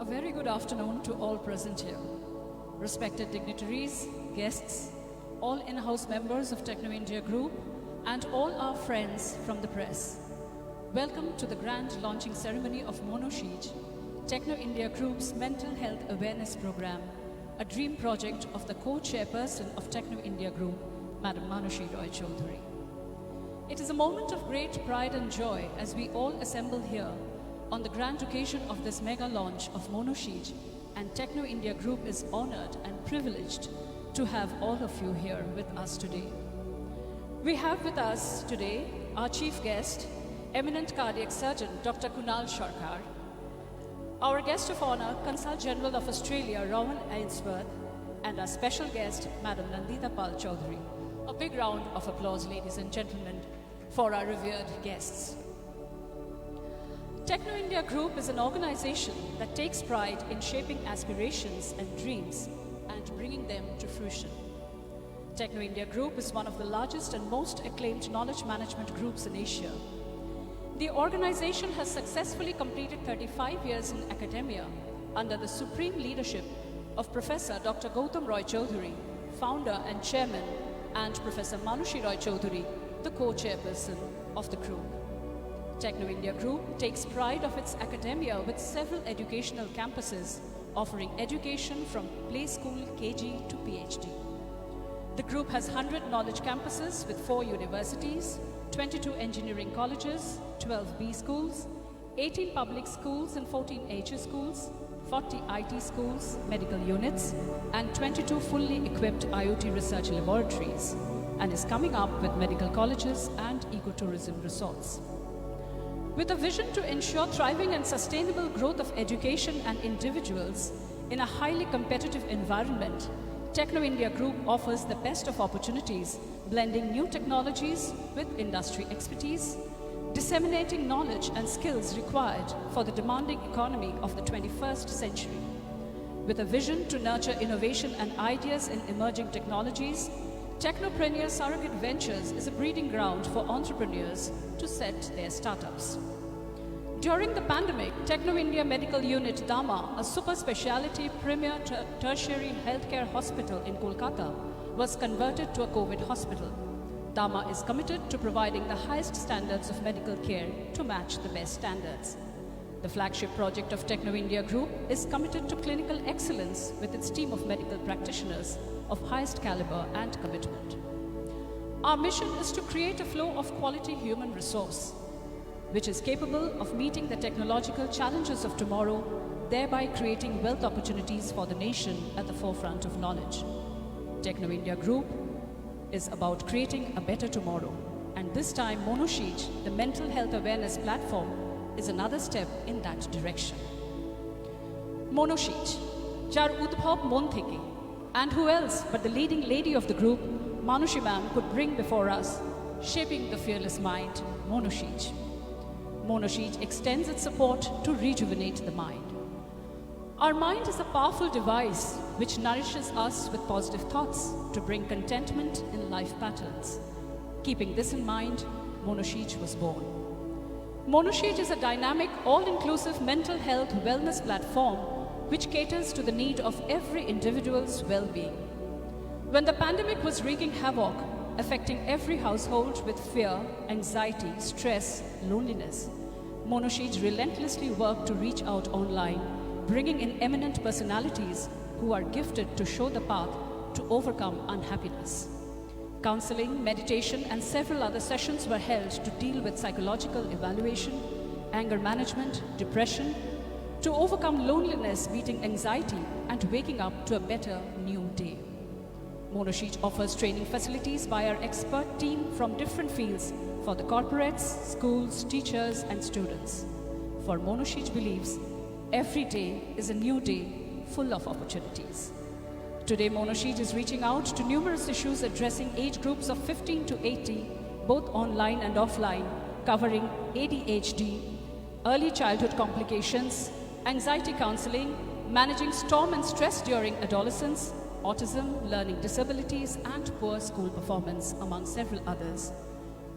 A very good afternoon to all present here. Respected dignitaries, guests, all in-house members of Techno India Group, and all our friends from the press. Welcome to the grand launching ceremony of Monosheet, Techno India Group's mental health awareness program, a dream project of the co-chairperson of Techno India Group, Madam Manushi Roy Chaudhary. It is a moment of great pride and joy as we all assemble here on the grand occasion of this mega launch of Monosheet, and Techno India Group is honored and privileged to have all of you here with us today. We have with us today our chief guest, eminent cardiac surgeon Dr. Kunal Sarkar, our guest of honor, Consul General of Australia, Rowan Ainsworth, and our special guest, Madam Nandita Pal Chaudhary. A big round of applause, ladies and gentlemen, for our revered guests. Techno India Group is an organization that takes pride in shaping aspirations and dreams and bringing them to fruition. Techno India Group is one of the largest and most acclaimed knowledge management groups in Asia. The organization has successfully completed 35 years in academia under the supreme leadership of Professor Dr. Gautam Roy Chaudhary, founder and chairman, and Professor Manushi Roy Chaudhary, the co-chairperson of the group. Techno India Group takes pride of its academia with several educational campuses offering education from play school, KG to PhD. The group has 100 knowledge campuses with 4 universities, 22 engineering colleges, 12 B schools, 18 public schools and 14 HS schools, 40 IT schools, medical units, and 22 fully equipped IoT research laboratories, and is coming up with medical colleges and ecotourism resorts. With a vision to ensure thriving and sustainable growth of education and individuals in a highly competitive environment, Techno India Group offers the best of opportunities, blending new technologies with industry expertise, disseminating knowledge and skills required for the demanding economy of the 21st century. With a vision to nurture innovation and ideas in emerging technologies, Technopreneur Surrogate Ventures is a breeding ground for entrepreneurs to set their startups. During the pandemic, Techno India Medical Unit Dama, a super speciality premier tertiary healthcare hospital in Kolkata, was converted to a COVID hospital. Dama is committed to providing the highest standards of medical care to match the best standards. The flagship project of Techno India Group is committed to clinical excellence with its team of medical practitioners of highest caliber and commitment. Our mission is to create a flow of quality human resource, which is capable of meeting the technological challenges of tomorrow, thereby creating wealth opportunities for the nation at the forefront of knowledge. Techno India Group is about creating a better tomorrow, and this time Monosheet, the mental health awareness platform, is another step in that direction. Monosheet, jar udbhav mon theke, and who else but the leading lady of the group, Manushi ma'am, could bring before us, shaping the fearless mind, Monosheet. Monosheet extends its support to rejuvenate the mind. Our mind is a powerful device which nourishes us with positive thoughts to bring contentment in life patterns. Keeping this in mind, Monosheet was born. Monosheet is a dynamic, all-inclusive mental health wellness platform which caters to the need of every individual's well-being. When the pandemic was wreaking havoc, affecting every household with fear, anxiety, stress, loneliness, Monosheet relentlessly worked to reach out online, bringing in eminent personalities who are gifted to show the path to overcome unhappiness. Counseling, meditation, and several other sessions were held to deal with psychological evaluation, anger management, depression, to overcome loneliness, beating anxiety, and waking up to a better new day. Monosheet offers training facilities by our expert team from different fields for the corporates, schools, teachers, and students. For Monosheet believes, every day is a new day full of opportunities. Today, Monosheet is reaching out to numerous issues addressing age groups of 15 to 80, both online and offline, covering ADHD, early childhood complications, anxiety counseling, managing storm and stress during adolescence, autism, learning disabilities, and poor school performance, among several others.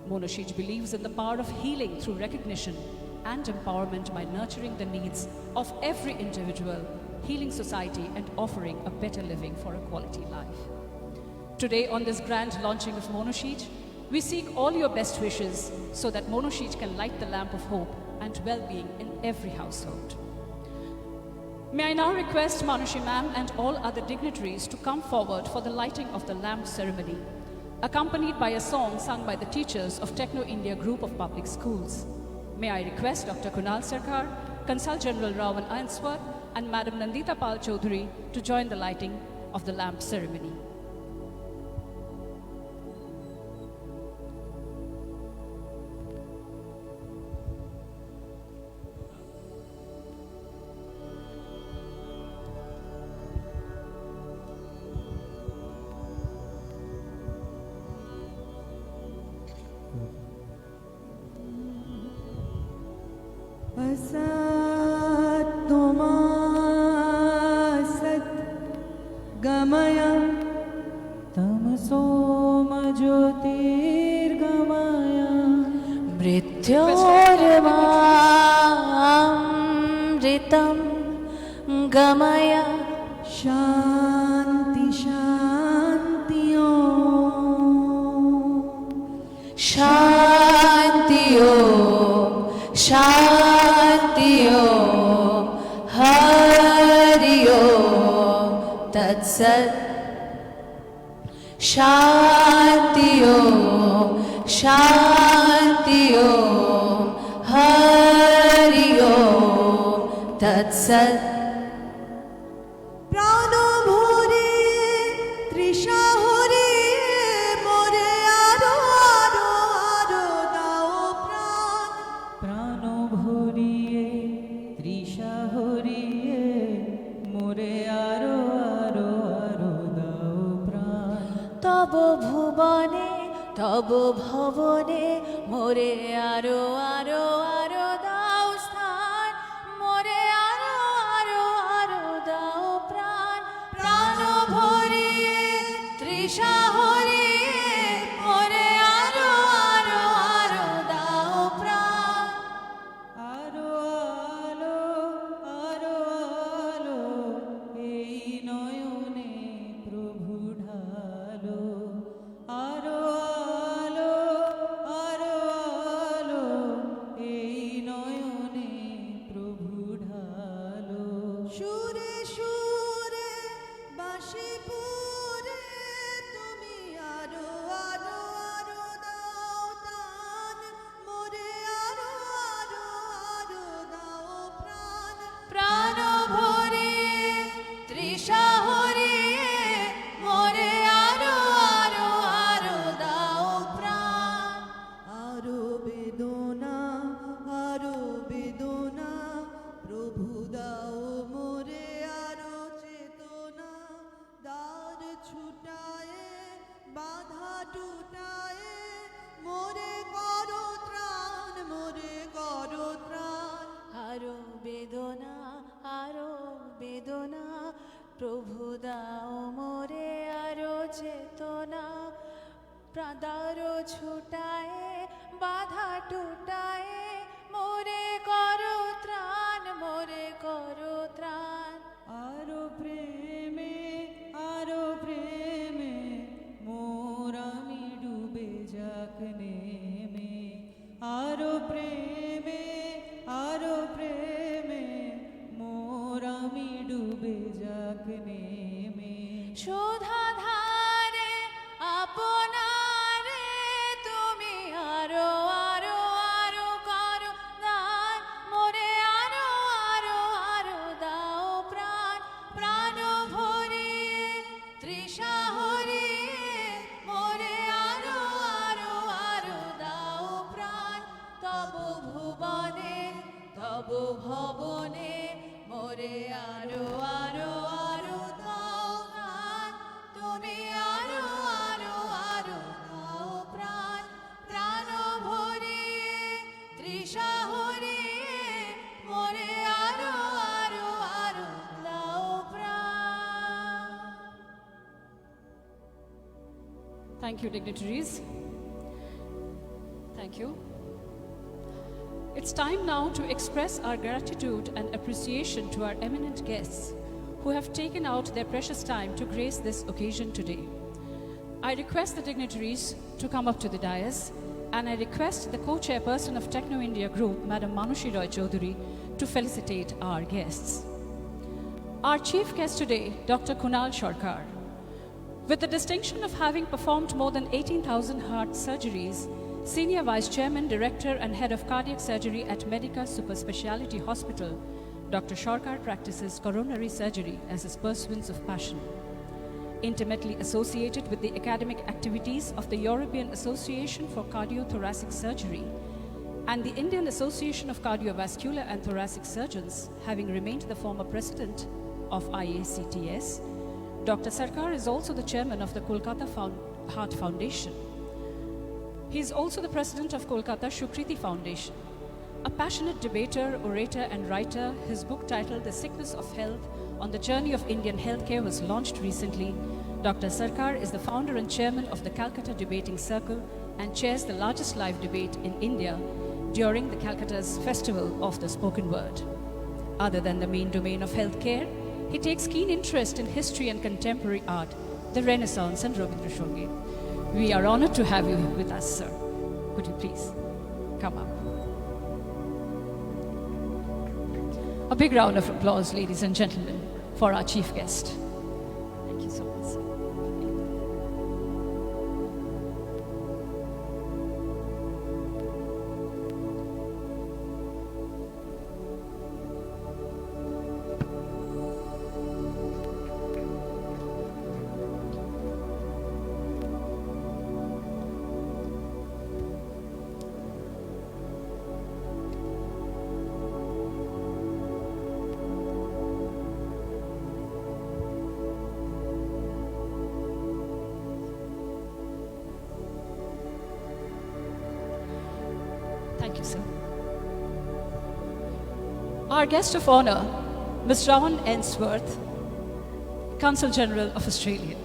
Monosheet believes in the power of healing through recognition, and empowerment by nurturing the needs of every individual, healing society and offering a better living for a quality life. Today on this grand launching of Monosheet, we seek all your best wishes so that Monosheet can light the lamp of hope and well-being in every household. May I now request Manushi ma'am and all other dignitaries to come forward for the lighting of the lamp ceremony, accompanied by a song sung by the teachers of Techno India Group of Public Schools. May I request Dr. Kunal Sarkar, Consul General Rawan Ainsworth, and Madam Nandita Pal Chaudhary to join the lighting of the lamp ceremony. गमय तमसोम ज्योतिर्गमय मृत्योर्मामृतं गमय शान्ति शान्ति शान्ति शान्ति हरि ओम तत्सत् शान्ति ओम हरि ओम तत्सत् प्राणो भूरि तृषा हरि मोरे आरो आरो आरो दाओ प्राण प्राणो भूरि तृषा हरि मोरे आरो आरो आरो दाओ प्राण तब भुवने तब भवने मोरे आरो आरो आरो दाओ स्थान मोरे आरो आरो आरो दाओ प्राण प्राण भरिए तृषा हरिए मोरे आरो आरो आरो दाओ प्राण आरो आलो आरो आलो এই নয়নে প্রভু ঢালো আরো আলো আরো আলো এই নয়নে প্রভু ঢালো সুরে সুরে বাঁশি পুরে তুমি আরো আরো আরো দাও দান মোরে আরো আরো আরো দাও প্রাণ প্রাণ ভরিয়ে তৃষা হরিয়ে মোরে আরো আরো আরো দাও প্রাণ আরো বেদনা প্রভু দাও মোরে আরো চেতনা দ্বার ছুটায়ে বাধা টুটায়ে মোরে করো ত্রাণ আরো বেদনা প্রভু দাও মোরে আরো চেতনা প্রাদারো ছুটায়ে বাধা টুটায়ে মোরে করো ত্রাণ আরো প্রেমে মোর আমি ডুবে যাক নেমে আরো প্রেমে মোর আমি ডুবে যাক নেমে শোধা ধারে আপনারে তুমি আরো আরো আরো করো দান মোরে আরো আরো আরো দাও প্রাণ প্রাণ ভরিয়ে তৃষা হরিয়ে মোরে আরো আরো আরো দাও প্রাণ তব ভবনে মোরে আরো আরো আরো দাও প্রাণ তুমি আরো আরো আরো দাও প্রাণ প্রাণ ভরিয়ে তৃষা হরিয়ে মোরে আরো আরো আরো দাও প্রাণ Thank you, dignitaries. Thank you. It's time now to express our gratitude and appreciation to our eminent guests who have taken out their precious time to grace this occasion today. I request the dignitaries to come up to the dais, and I request the co-chairperson of Techno India Group, Madam Manushi Roy Chaudhary, to felicitate our guests. Our chief guest today, Dr. Kunal Sarkar. With the distinction of having performed more than 18,000 heart surgeries, Senior Vice Chairman, Director and Head of Cardiac Surgery at Medica Super Speciality Hospital, Dr. Sarkar practices coronary surgery as his pursuance of passion. Intimately associated with the academic activities of the European Association for Cardiothoracic Surgery and the Indian Association of Cardiovascular and Thoracic Surgeons, having remained the former president of IACTS, Dr. Sarkar is also the chairman of the Kolkata Heart Foundation. He is also the president of Kolkata Shukriti Foundation. A passionate debater, orator and writer, his book titled The Sickness of Health on the Journey of Indian Healthcare was launched recently. Dr. Sarkar is the founder and chairman of the Calcutta Debating Circle and chairs the largest live debate in India during the Calcutta's Festival of the Spoken Word. Other than the main domain of healthcare, he takes keen interest in history and contemporary art, the Renaissance and Rabindra Sangeet. We are honored to have you with us, sir. Could you please come up? A big round of applause, ladies and gentlemen, for our chief guest. Thank you so much, sir. Thank you, sir. Our guest of honor, Ms. Rawan Ainsworth, Consul General of Australia.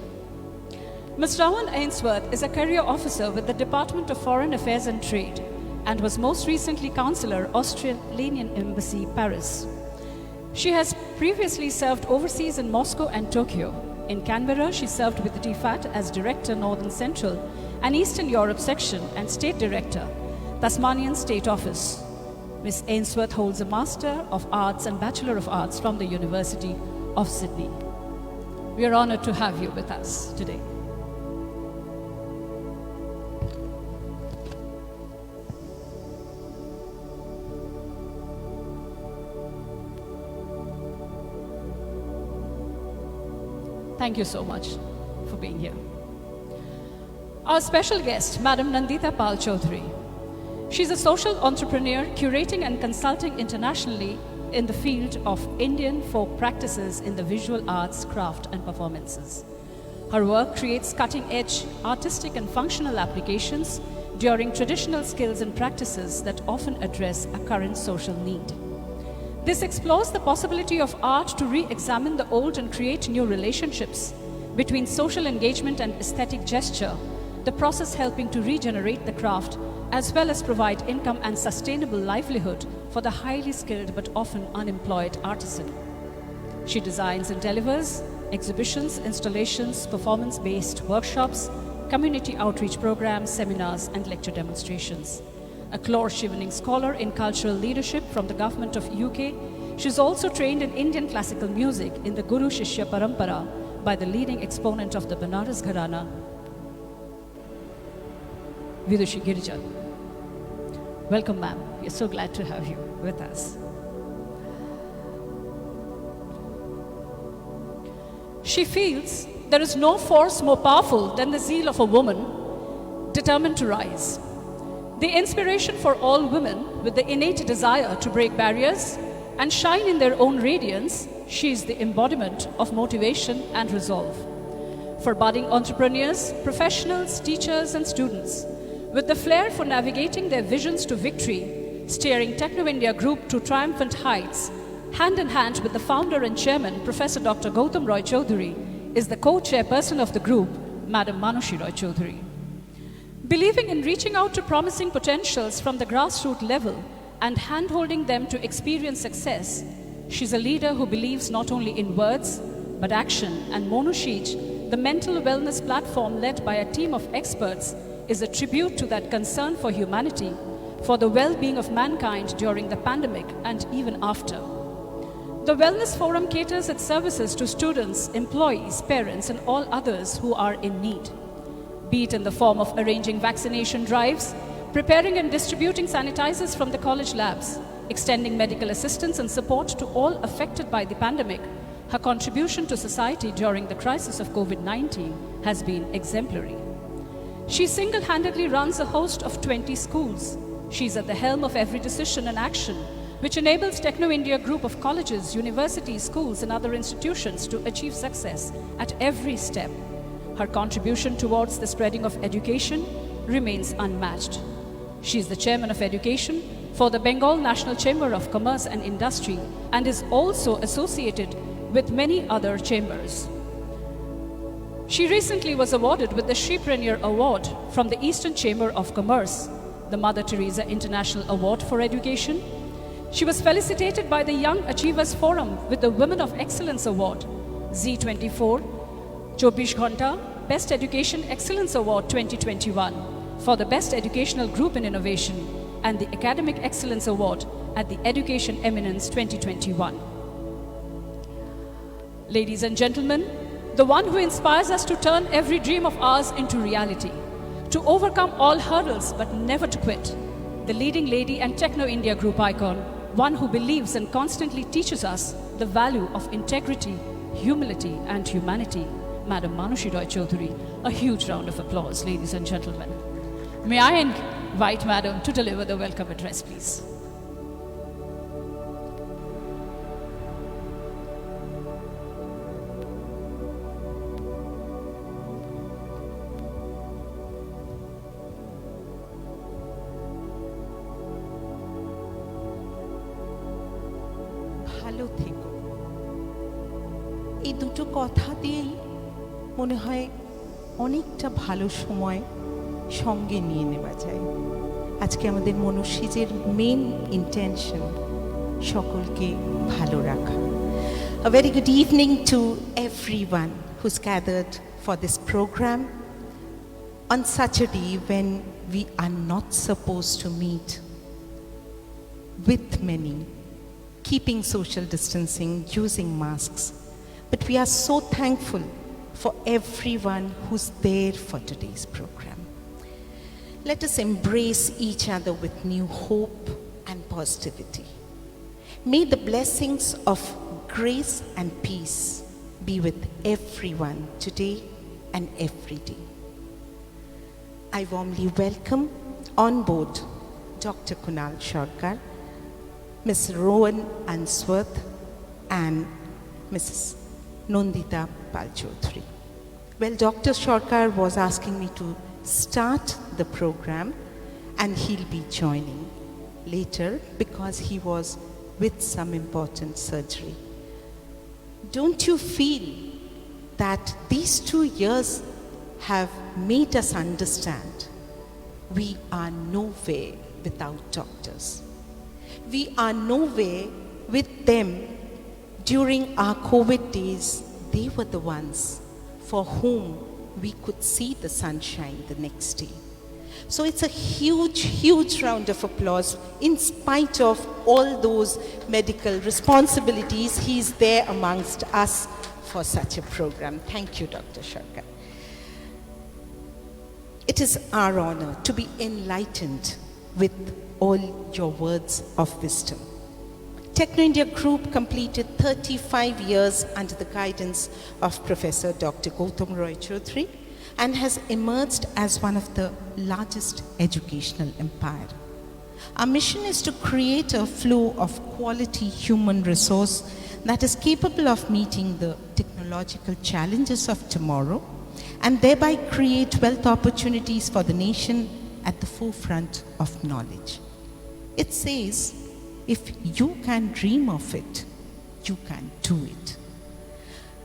Ms. Rawan Ainsworth is a career officer with the Department of Foreign Affairs and Trade and was most recently Counselor, Australian Embassy, Paris. She has previously served overseas in Moscow and Tokyo. In Canberra, she served with the DFAT as Director, Northern Central and Eastern Europe Section and State Director, Tasmanian State Office. Ms. Ainsworth holds a Master of Arts and Bachelor of Arts from the University of Sydney. We are honored to have you with us today. Thank you so much for being here. Our special guest, Madam Nandita Pal Chaudhary. She's a social entrepreneur curating and consulting internationally in the field of Indian folk practices in the visual arts, craft and performances. Her work creates cutting-edge artistic and functional applications during traditional skills and practices that often address a current social need. This explores the possibility of art to re-examine the old and create new relationships between social engagement and aesthetic gesture, the process helping to regenerate the craft as well as provide income and sustainable livelihood for the highly skilled but often unemployed artisan. She designs and delivers exhibitions, installations, performance-based workshops, community outreach programs, seminars and lecture demonstrations. A Clore-Shivening Scholar in Cultural Leadership from the Government of UK, she's also trained in Indian classical music in the Guru Shishya Parampara by the leading exponent of the Banaras Gharana, Vidushi Girija. Welcome, ma'am. We're so glad to have you with us. She feels there is no force more powerful than the zeal of a woman determined to rise. The inspiration for all women with the innate desire to break barriers and shine in their own radiance, she is the embodiment of motivation and resolve. For budding entrepreneurs, professionals, teachers and students, with the flair for navigating their visions to victory, steering Techno India Group to triumphant heights, hand in hand with the founder and chairman, Professor Dr. Gautam Roy Chaudhary, is the co-chairperson of the group, Madam Manushi Roy Chaudhary. Believing in reaching out to promising potentials from the grassroots level, and hand-holding them to experience success. She's a leader who believes not only in words, but action, and Monosheet, the mental wellness platform led by a team of experts, is a tribute to that concern for humanity, for the well-being of mankind during the pandemic and even after. The Wellness Forum caters its services to students, employees, parents, and all others who are in need, be it in the form of arranging vaccination drives, preparing and distributing sanitizers from the college labs, extending medical assistance and support to all affected by the pandemic. Her contribution to society during the crisis of COVID-19 has been exemplary. She single-handedly runs a host of 20 schools. She's at the helm of every decision and action, which enables Techno India Group of colleges, universities, schools, and other institutions to achieve success at every step. Her contribution towards the spreading of education remains unmatched. She is the Chairman of Education for the Bengal National Chamber of Commerce and Industry and is also associated with many other chambers. She recently was awarded with the Shripreneur Award from the Eastern Chamber of Commerce, the Mother Teresa International Award for Education. She was felicitated by the Young Achievers Forum with the Women of Excellence Award, Z24, 24 Ghanta Best Education Excellence Award 2021 for the Best Educational Group in Innovation, and the Academic Excellence Award at the Education Eminence 2021. Ladies and gentlemen, the one who inspires us to turn every dream of ours into reality, to overcome all hurdles but never to quit, the leading lady and Techno India Group icon, one who believes and constantly teaches us the value of integrity, humility and humanity, Madam Manushi Roy Chaudhary. A huge round of applause, ladies and gentlemen. May I invite Madam to deliver the welcome address, please. ভালো থেকো, এই দুটো কথা দিয়েই মনে হয় অনেকটা ভালো সময় সঙ্গে নিয়ে নেওয়া যায়। আজকে আমাদের মনুষ্যের মেন ইন্টেনশন সকলকে ভালো রাখা। A very good evening to everyone who's gathered for this program on such a day when we are not supposed to meet with many, keeping social distancing, using masks. But we are so thankful for everyone who's there for today's program. Let us embrace each other with new hope and positivity. May the blessings of grace and peace be with everyone today and every day. I warmly welcome on board Dr. Kunal Sarkar, Ms. Rowan Answorth and Mrs. Nandita Palchodhary. Well, Dr. Sarkar was asking me to start the program and he'll be joining later because he was with some important surgery. Don't you feel that these 2 years have made us understand we are nowhere without doctors? We are nowhere with them during our COVID days. They were the ones for whom we could see the sunshine the next day. So it's a huge, huge round of applause. In spite of all those medical responsibilities, he's there amongst us for such a program. Thank you, Dr. Sarkar. It is our honor to be enlightened with all your words of wisdom. Techno India Group completed 35 years under the guidance of Professor Dr. Gautam Roy Chaudhary and has emerged as one of the largest educational empire. Our mission is to create a flow of quality human resource that is capable of meeting the technological challenges of tomorrow and thereby create wealth opportunities for the nation at the forefront of knowledge. It says, if you can dream of it, you can do it.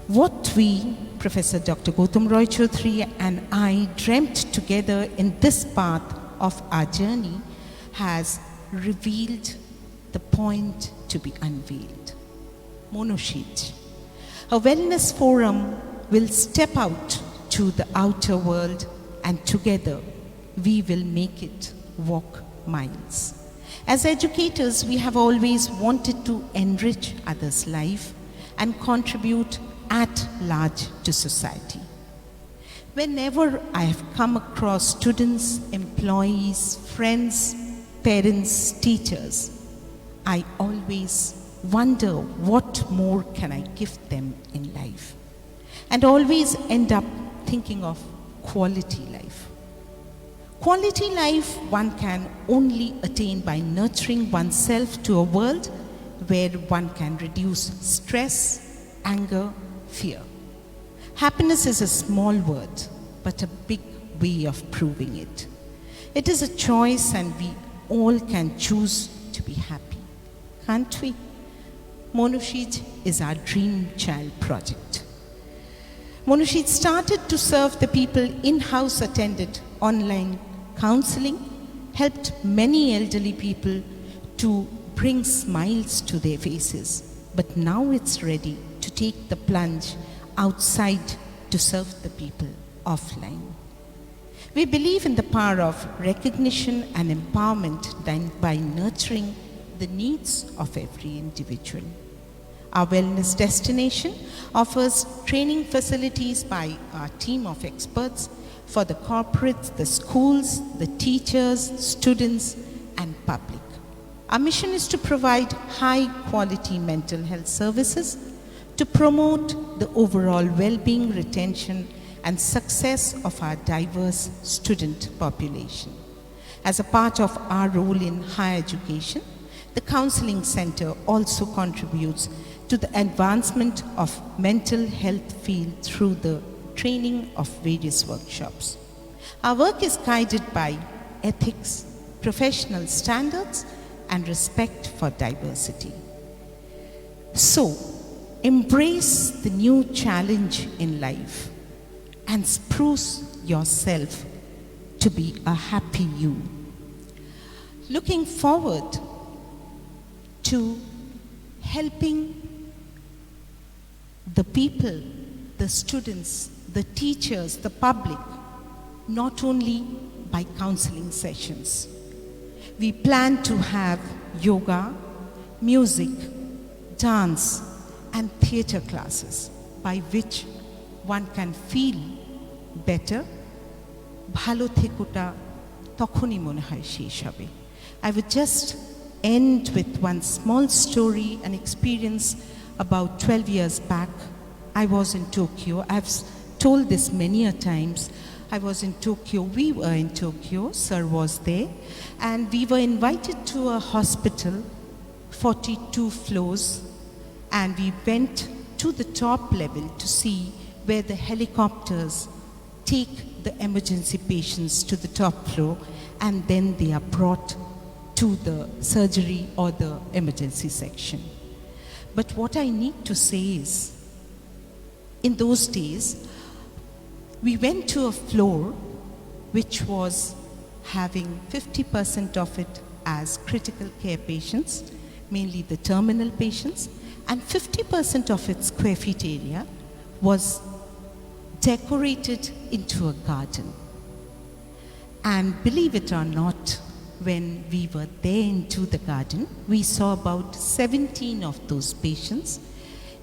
What we, Professor Dr. Gautam Roy Chaudhary and I dreamt together in this path of our journey has revealed the point to be unveiled. Monoshij, a wellness forum will step out to the outer world, and together we will make it walk miles. As educators, we have always wanted to enrich others' life and contribute at large to society. Whenever I have come across students, employees, friends, parents, teachers, I always wonder what more can I give them in life, and always end up thinking of quality life. Quality life one can only attain by nurturing oneself to a world where one can reduce stress, anger, fear. Happiness is a small word, but a big way of proving it. It is a choice, and we all can choose to be happy, can't we? Monoshij is our dream child project. Monoshij started to serve the people in-house, attended online counseling, helped many elderly people to bring smiles to their faces. But now it's ready to take the plunge outside to serve the people offline. We believe in the power of recognition and empowerment by nurturing the needs of every individual. Our wellness destination offers training facilities by our team of experts for the corporates, the schools, the teachers, students, and public. Our mission is to provide high-quality mental health services to promote the overall well-being, retention, and success of our diverse student population. As a part of our role in higher education, the Counseling Center also contributes to the advancement of mental health field through the training of various workshops. Our work is guided by ethics, professional standards, and respect for diversity. So, embrace the new challenge in life and spruce yourself to be a happy you. Looking forward to helping the people, the students, the teachers, the public, not only by counseling sessions. We plan to have yoga, music, dance, and theatre classes by which one can feel better. Bhalo thekota tokhoni mone hoy shesh hobe. I would just end with one small story, an experience about 12 years back. I was in Tokyo. I've told this many a times. I was in Tokyo, we were in Tokyo, sir was there, and we were invited to a hospital, 42 floors, and we went to the top level to see where the helicopters take the emergency patients to the top floor, and then they are brought to the surgery or the emergency section. But what I need to say is, in those days, we went to a floor which was having 50% of it as critical care patients, mainly the terminal patients, and 50% of its square feet area was decorated into a garden. And believe it or not, when we were there into the garden, we saw about 17 of those patients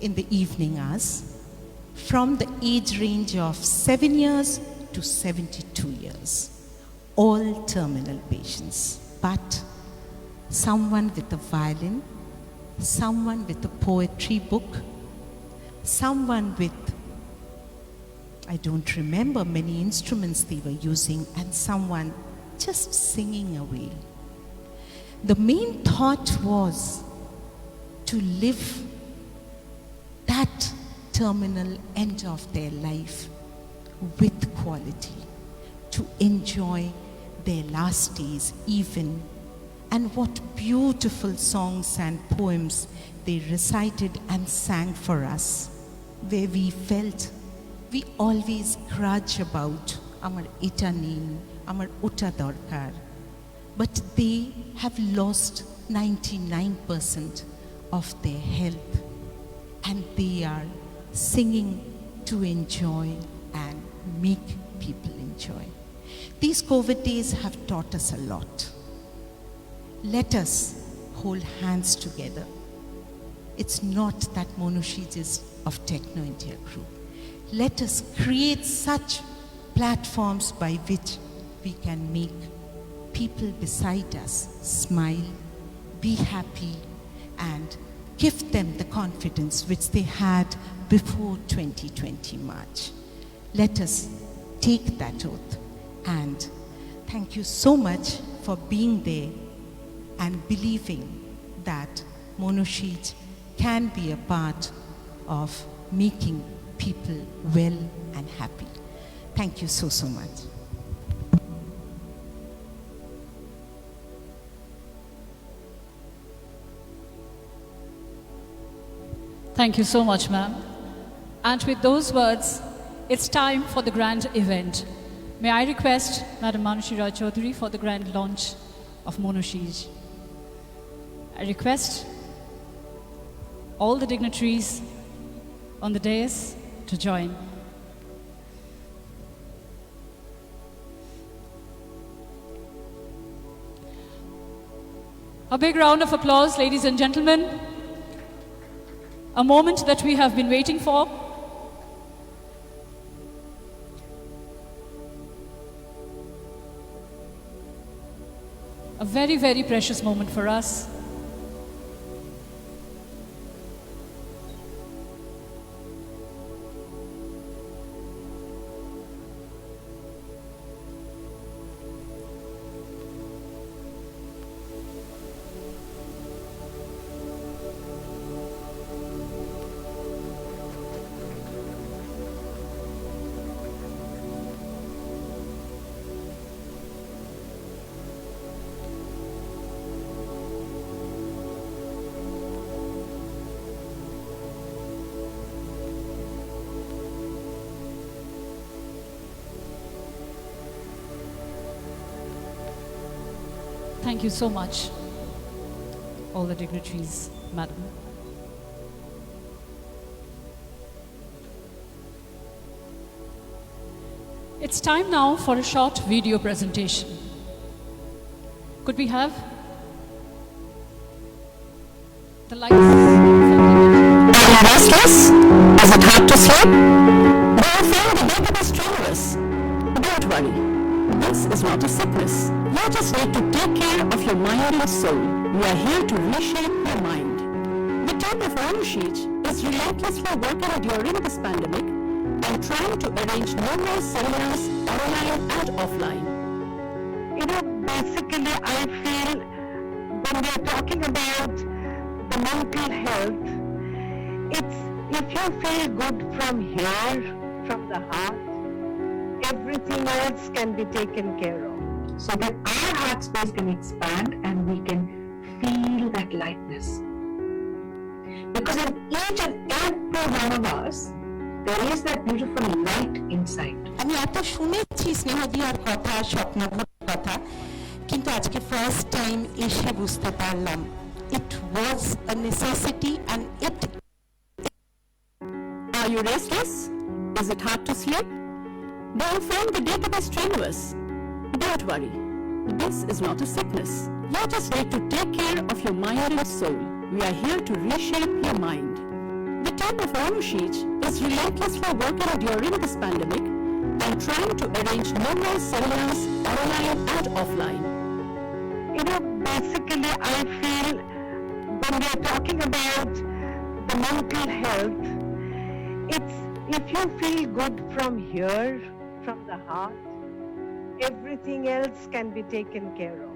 in the evening hours, from the age range of 7 years to 72 years, all terminal patients. But someone with a violin, someone with a poetry book, someone with, I don't remember many instruments they were using, and someone just singing away. The main thought was to live that terminal end of their life with quality, to enjoy their last days even. And what beautiful songs and poems they recited and sang for us, where we felt we always grudge about amar eta nei, amar ota dorkar. But they have lost 99% of their health, and they are singing to enjoy and make people enjoy. These COVID days have taught us a lot. Let us hold hands together. It's not that Monoshij is of Techno India Group. Let us create such platforms by which we can make people beside us smile, be happy, and give them the confidence which they had before 2020 March. Let us take that oath, and thank you so much for being there and believing that Monoshij can be a part of making people well and happy. Thank you so much. Thank you so much, ma'am. And with those words, it's time for the grand event. May I request Madam Manushi Roy Chaudhary for the grand launch of Monoshij. I request all the dignitaries on the dais to join. A big round of applause, ladies and gentlemen. A moment that we have been waiting for. A very, very precious moment for us. Thank you so much, all the dignitaries, madam. It's time now for a short video presentation. Could we have the lights? Are you restless? Is it hard to sleep? Do you feel the day becomes strenuous? Don't worry, this is not a sickness. You just need to take care of your mind and soul. We are here to reshape your mind. The team of Monoshij is relentlessly working during this pandemic and trying to arrange numerous seminars online and offline. You know, basically I feel when we are talking about the mental health, it's if you feel good from here, from the heart, everything else can be taken care of. So that our heart space can expand and we can feel that lightness. Because in each and every one of us, there is that beautiful light inside. আমি এত শুনেছি স্নেহদিয়ার কথা, স্বপ্নভূর কথা, কিন্তু আজকে first time এসে বুঝতে পারলাম it was a necessity and it. Are you restless? Is it hard to sleep? Do you find the day becomes strenuous? Don't worry, this is not a sickness. You just need to take care of your mind and soul. We are here to reshape your mind. The team of Monoshij is relentlessly working during this pandemic and trying to arrange numerous seminars online and offline. You know, basically I feel when we are talking about the mental health, it's if you feel good from here, from the heart, everything else can be taken care of.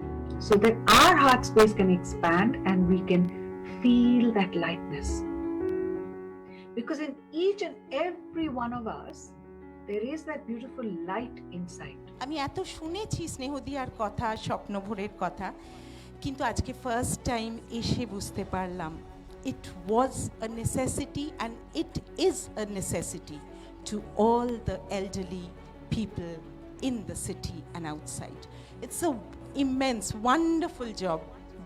So that our heart space can expand and we can feel that lightness. Because in each and every one of us, there is that beautiful light inside. আমি এত শুনেছি স্নেহদিয়ার কথা, স্বপ্নভূরের কথা, কিন্তু আজকে first time এসে বুঝতে পারলাম it was a necessity and it is a necessity to all the elderly people in the city and outside. It's a immense, wonderful job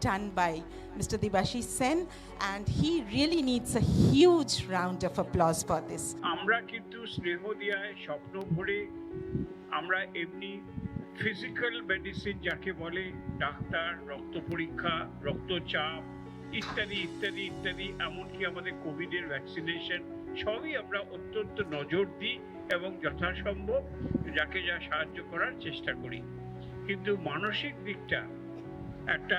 done by Mr. Debashish Sen, and he really needs a huge round of applause for this. আমরা কিন্তু স্নেহ দিয়ায় স্বপ্ন ভরে আমরা এমনি physical medicine যাকে বলে doctor, রক্ত পরীক্ষা, রক্তচাপ ইত্যাদি ইত্যাদি ইত্যাদি, এমনকি আমাদের কোভিডের ভ্যাকসিনেশন সবই আমরা অত্যন্ত নজর দিই এবং যথাসম্ভব যাকে যা সাহায্য করার চেষ্টা করি। কিন্তু মানসিক দিকটা, একটা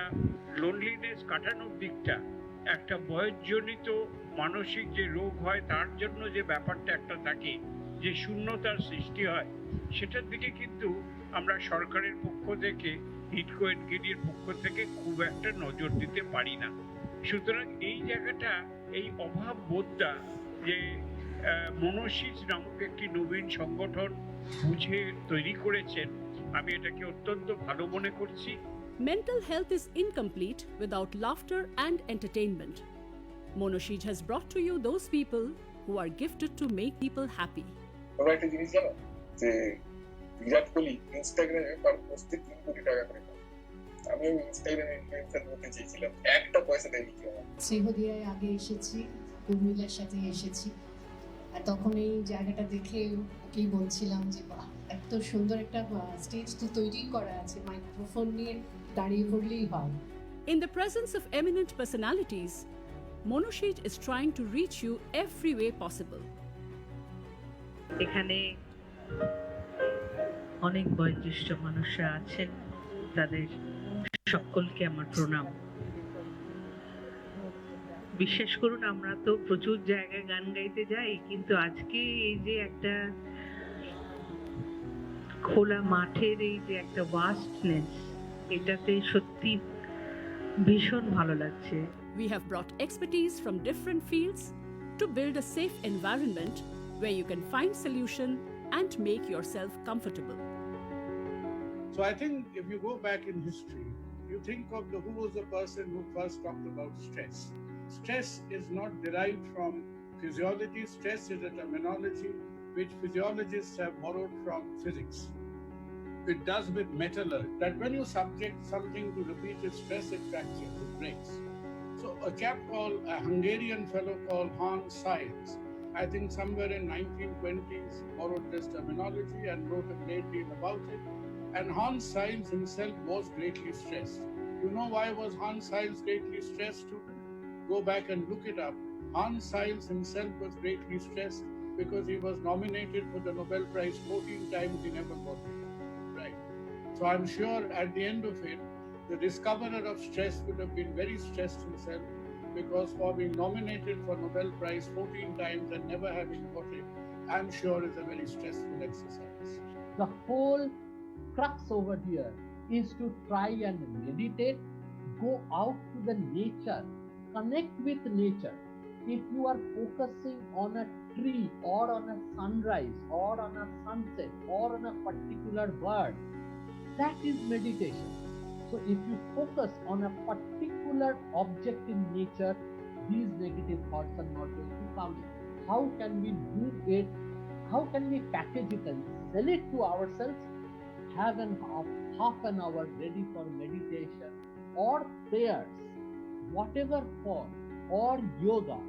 লোনলিনেস কাটানোর দিকটা, একটা বয়সজনিত মানসিক যে রোগ হয় তার জন্য যে ব্যাপারটা একটা থাকে, যে শূন্যতার সৃষ্টি হয়, সেটার দিকে কিন্তু আমরা সরকারের পক্ষ থেকে, হিডকো এনগেডির পক্ষ থেকে খুব একটা নজর দিতে পারি না। সুতরাং এই জায়গাটা, এই অভাব বোধটা যে মনসিজ নামক একটি নবীন সংগঠন বুঝে তৈরি করেছেন, আমি এটাকে অত্যন্ত ভালো মনে করছি। Mental health is incomplete without laughter and entertainment. Monoshij has brought to you those people who are gifted to make people happy. তোমরা একটা জিনিস জানো যে বিরাট কোহলি ইনস্টাগ্রামে পার পোস্টে 3 কোটি টাকা করে পায়। আমি ইনস্টাগ্রামে ইনফ্লুয়েন্সার হতে চেয়েছিলাম, একটা পয়সা দেয়নি কেউ। শ্রীহদিয়ায় আগে এসেছি, উর্মিলার সাথে এসেছি, আর তখন এই জায়গাটা দেখে ওকেই বলছিলাম যে বাহ, এত সুন্দর একটা স্টেজ তো তৈরি করা আছে, মাইক্রোফোন নিয়ে দাঁড়িয়ে পড়লেই হয়। In the presence of eminent personalities, Monoshij is trying to reach you every way possible. এখানে অনেক বয়োজ্যেষ্ঠ মানুষরা আছেন, তাদের সকলকে আমার প্রণাম। বিশ্বাস করুন, আমরা তো প্রচুর জায়গায় গান গাইতে যাই, কিন্তু আজকে এই যে একটা খোলা মাঠের এই যে একটা ওয়াস্টনেস, এটাতে সত্যি ভীষণ ভালো লাগছে। We have brought expertise from different fields to build a safe environment where you can find solution and make yourself comfortable. So I think if you go back in history, you think of who was the person who first talked about stress. Stress is not derived from physiology. Stress is a terminology which physiologists have borrowed from physics. It does with metallurgy, that when you subject something to repeated stress, it fractures, it breaks. So a chap called, a Hungarian fellow called Hans Science, I think somewhere in 1920s, borrowed this terminology and wrote a great deal about it. And Hans Science himself was greatly stressed. You know why was Hans Science greatly stressed? Go back and look it up. Hans Science himself was greatly stressed because he was nominated for the Nobel Prize 14 times, he never got it. Right. So I'm sure at the end of it, the discoverer of stress would have been very stressed himself, because for being nominated for Nobel Prize 14 times and never having got it, I'm sure is a very stressful exercise. The whole crux over here is to try and meditate, go out to the nature, connect with nature. If you are focusing on a tree or on a sunrise or on a sunset or on a particular bird, that is meditation. So if you focus on a particular object in nature, these negative thoughts are not going to come in. How can we do it? How can we package it and sell it to ourselves? Have half an hour ready for meditation or prayers, whatever form, or yoga.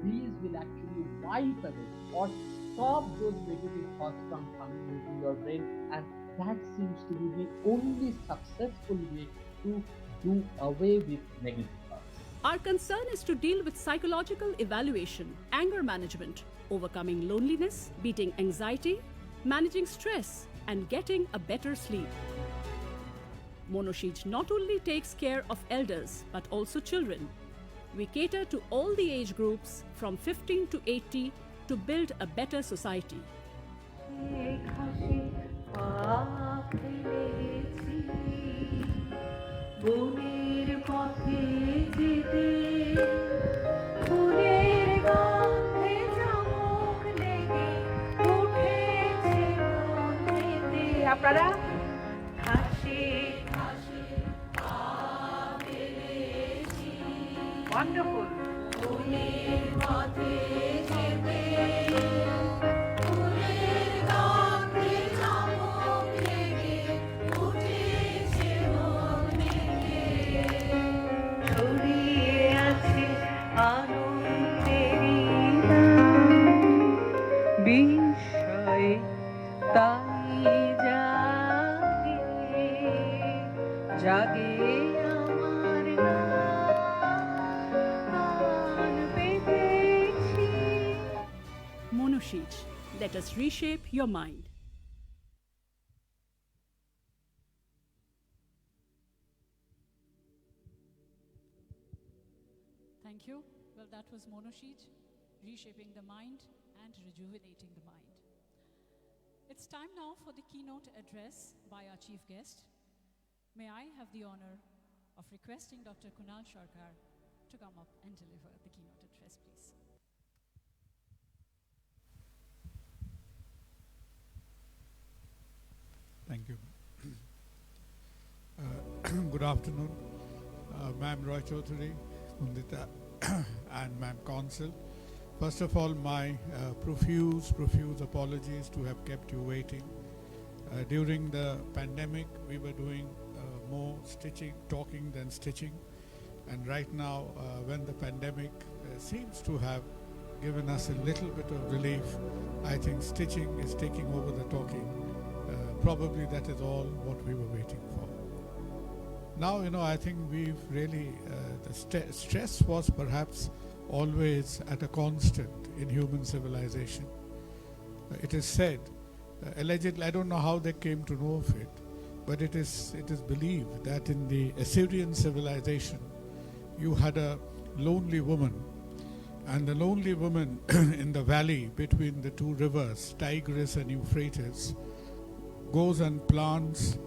These will actually wipe away or stop those negative thoughts from coming into your brain, and that seems to be the only successful way to do away with negative thoughts. Our concern is to deal with psychological evaluation, anger management, overcoming loneliness, beating anxiety, managing stress, and getting a better sleep. Monoshij not only takes care of elders but also children. We cater to all the age groups from 15 to 80 to build a better society. আপনারা wonderful. Monoshij. Let us reshape your mind. Thank you. Well, that was Monoshij, reshaping the mind and rejuvenating the mind. It's time now for the keynote address by our chief guest. May I have the honor of requesting Dr. Kunal Sarkar to come up and deliver the keynote address, please. Thank you. Good afternoon, Ma'am Roy Chaudhary, Mundita, and Ma'am Counsel. First of all, my profuse apologies to have kept you waiting. During the pandemic, we were doing more talking than stitching. And right now, when the pandemic seems to have given us a little bit of relief, I think stitching is taking over the talking. Probably that is all what we were waiting for. Now, I think we've really, the stress was perhaps always at a constant in human civilization. It is said, allegedly, I don't know how they came to know of it, but it is believed that in the Assyrian civilization, you had a lonely woman, and the lonely woman in the valley between the two rivers, Tigris and Euphrates, goes and plants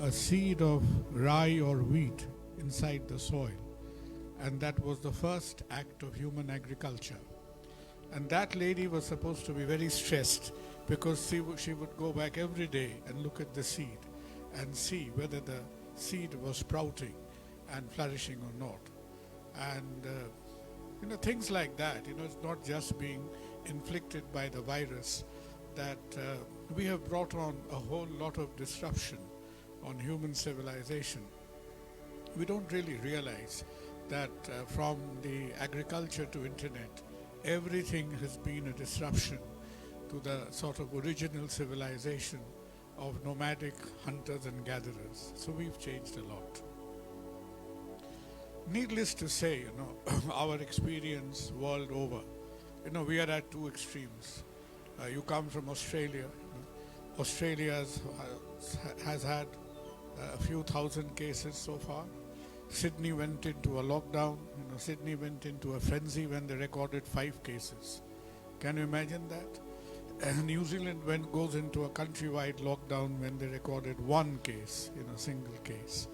a seed of rye or wheat inside the soil. And that was the first act of human agriculture. And that lady was supposed to be very stressed because she would go back every day and look at the seed and see whether the seed was sprouting and flourishing or not. And things like that, it's not just being inflicted by the virus, that we have brought on a whole lot of disruption on human civilization. We don't really realize that from the agriculture to internet, everything has been a disruption to the sort of original civilization of nomadic hunters and gatherers. So we've changed a lot. Needless to say, our experience world over, we are at two extremes. You come from Australia. Australia has had a few thousand cases so far. Sydney went into a lockdown. Sydney went into a frenzy when they recorded 5 cases. Can you imagine that? New Zealand goes into a countrywide lockdown when they recorded 1 case, single case.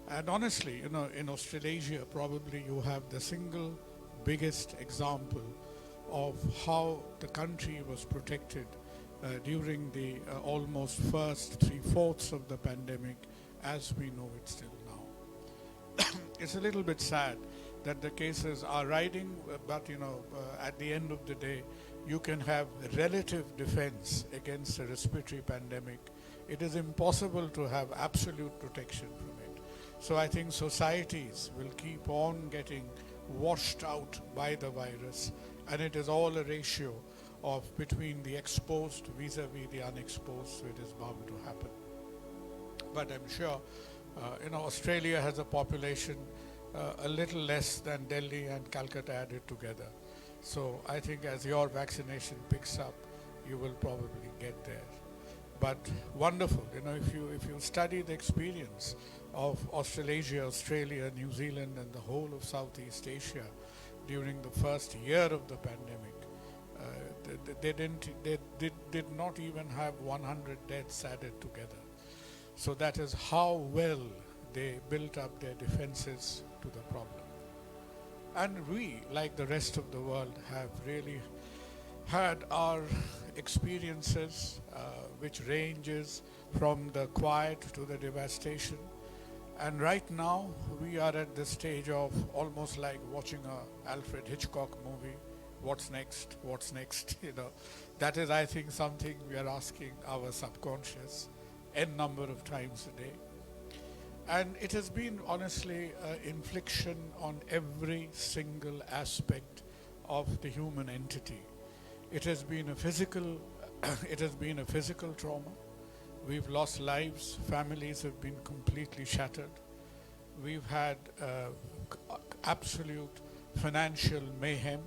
And honestly, in Australasia, probably you have the single biggest example of how the country was protected during the almost first 3/4 of the pandemic as we know it still now. It's a little bit sad that the cases are rising, but at the end of the day, you can have relative defense against a respiratory pandemic. It is impossible to have absolute protection from it. So I think societies will keep on getting washed out by the virus, and it is all a ratio of between the exposed vis-a-vis the unexposed, so it is bound to happen. But I'm sure, Australia has a population a little less than Delhi and Calcutta added together. So I think as your vaccination picks up, you will probably get there. But wonderful, if you study the experience of Australasia, Australia, New Zealand, and the whole of Southeast Asia during the first year of the pandemic, they did not even have 100 deaths added together. So that is how well they built up their defenses to the problem. And we, like the rest of the world, have really had our experiences which ranges from the quiet to the devastation. And right now we are at the stage of almost like watching a Alfred Hitchcock movie. What's next? What's next? That is, I think, something we are asking our subconscious n number of times a day. And it has been honestly an infliction on every single aspect of the human entity. It has been a physical trauma. We've lost lives. Families have been completely shattered. We've had absolute financial mayhem.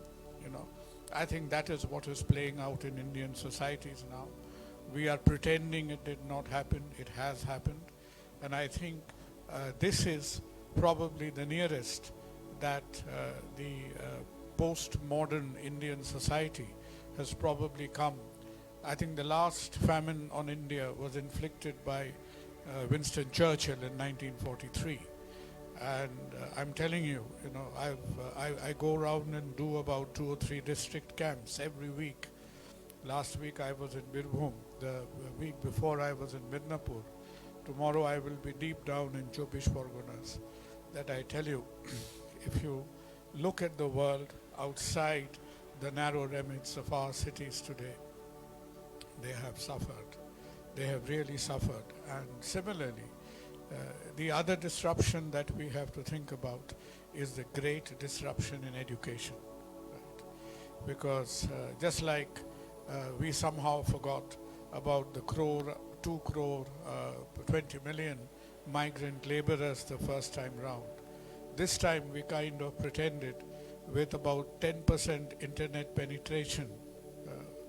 I think that is what is playing out in Indian societies now. We are pretending it did not happen. It has happened. And I think this is probably the nearest that the post-modern Indian society has probably come. I think the last famine on India was inflicted by Winston Churchill in 1943. And I'm telling you, I go around and do about 2 or 3 district camps every week. Last week I was in Birbhum. The week before I was in Midnapur. Tomorrow I will be deep down in Chobish Parganas. That I tell you, if you look at the world outside the narrow limits of our cities today, they have suffered. They have really suffered. And similarly, the other disruption that we have to think about is the great disruption in education. Right? Because just like we somehow forgot about the 2 crore, 20 million migrant laborers the first time round. This time we kind of pretended with about 10% internet penetration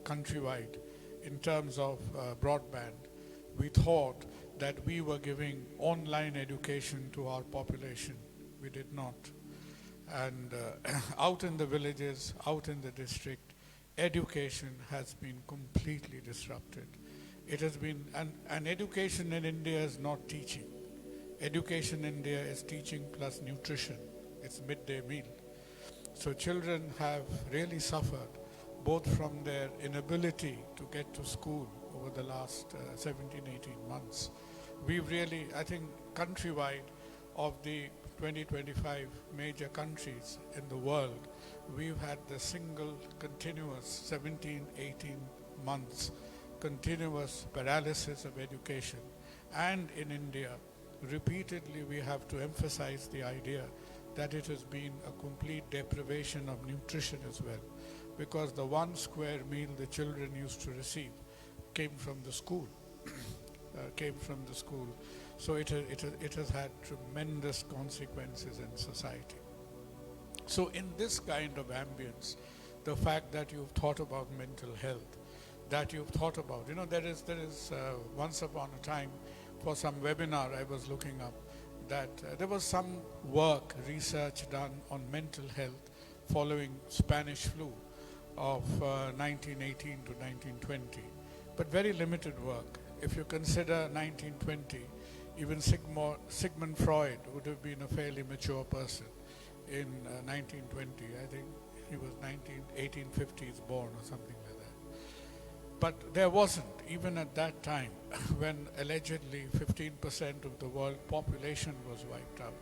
countrywide in terms of broadband. We thought that we were giving online education to our population. We did not. And out in the villages, out in the district, education has been completely disrupted. It has been, and education in India is not teaching. Education in India is teaching plus nutrition. It's midday meal. So children have really suffered both from their inability to get to school over the last 17, 18 months. We've really, I think, countrywide of the 20, 25 major countries in the world, we've had the single continuous 17, 18 months continuous paralysis of education. And in India, repeatedly we have to emphasize the idea that it has been a complete deprivation of nutrition as well, because the 1 square meal the children used to receive came from the school. So it has had tremendous consequences in society. So in this kind of ambience, the fact that you've thought about mental health, that you've thought about, there is once upon a time, for some webinar I was looking up, that there was some work, research done on mental health following Spanish flu of 1918 to 1920, but very limited work. If you consider 1920, even Sigmund Freud would have been a fairly mature person in 1920. I think he was 1850s born or something like that. But there wasn't, even at that time, when allegedly 15% of the world population was wiped out.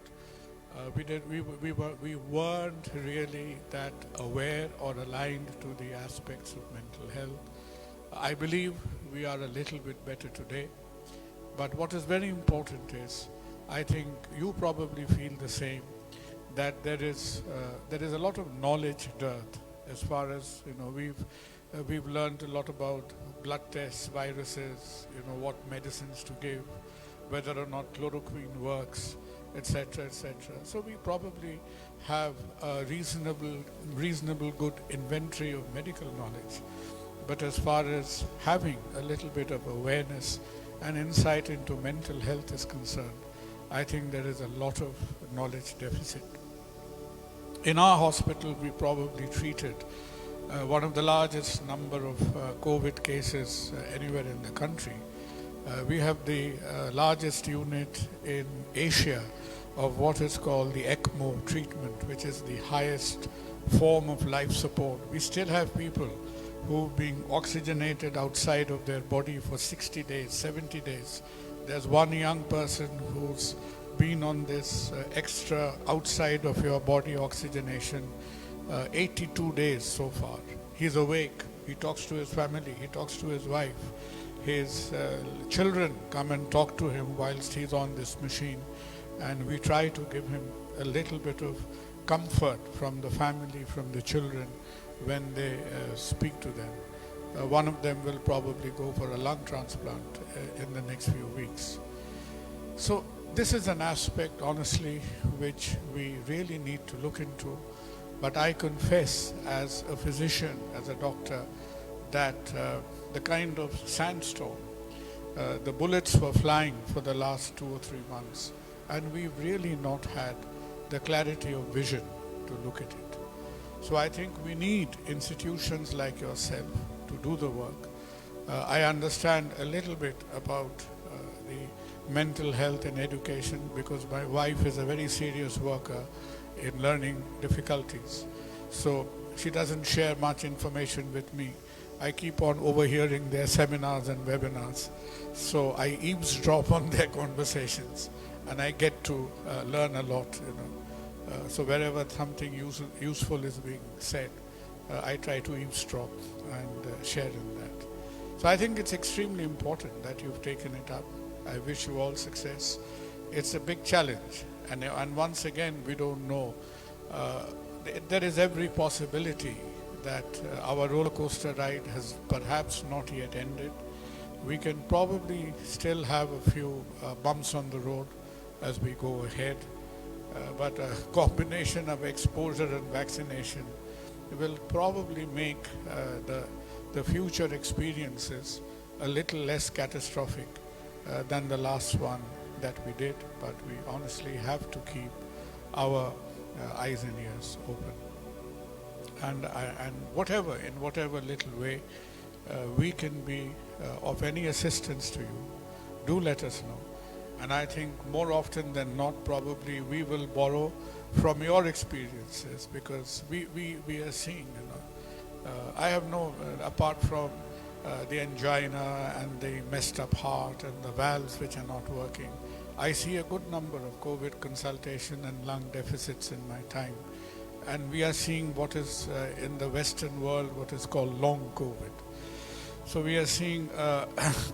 We weren't really that aware or aligned to the aspects of mental health. I believe we are a little bit better today. But what is very important is, I think you probably feel the same, that there is a lot of knowledge dearth as far as, we've learned a lot about blood tests, viruses, what medicines to give, whether or not chloroquine works, etc., etc. So we probably have a reasonable good inventory of medical knowledge. But as far as having a little bit of awareness and insight into mental health is concerned, I think there is a lot of knowledge deficit. In our hospital, we probably treated one of the largest number of COVID cases anywhere in the country. We have the largest unit in Asia of what is called the ECMO treatment, which is the highest form of life support. We still have people who are being oxygenated outside of their body for 60 days, 70 days. There's one young person who's been on this extra outside of your body oxygenation 82 days so far. He's awake, he talks to his family, he talks to his wife. His children come and talk to him whilst he's on this machine, and we try to give him a little bit of comfort from the family, from the children when they speak to them. One of them will probably go for a lung transplant in the next few weeks. So this is an aspect, honestly, which we really need to look into. But I confess as a physician, as a doctor, that the kind of sandstorm, the bullets were flying for the last 2 or 3 months, and we've really not had the clarity of vision to look at it. So I think we need institutions like yourself to do the work. I understand a little bit about the mental health and education because my wife is a very serious worker in learning difficulties. So she doesn't share much information with me. I keep on overhearing their seminars and webinars. So I eavesdrop on their conversations and I get to learn a lot, so wherever something useful is being said, I try to eavesdrop and share in that. So I think it's extremely important that you've taken it up. I wish you all success. It's a big challenge, and once again, we don't know. There is every possibility that our roller coaster ride has perhaps not yet ended. We can probably still have a few bumps on the road as we go ahead. But a combination of exposure and vaccination will probably make the future experiences a little less catastrophic than the last one that we did. But we honestly have to keep our eyes and ears open. And in whatever little way we can be of any assistance to you, do let us know. And I think more often than not, probably we will borrow from your experiences because we are seeing, I have no, apart from the angina and the messed up heart and the valves which are not working, I see a good number of COVID consultation and lung deficits in my time. And we are seeing what is in the Western world, what is called long COVID. So we are seeing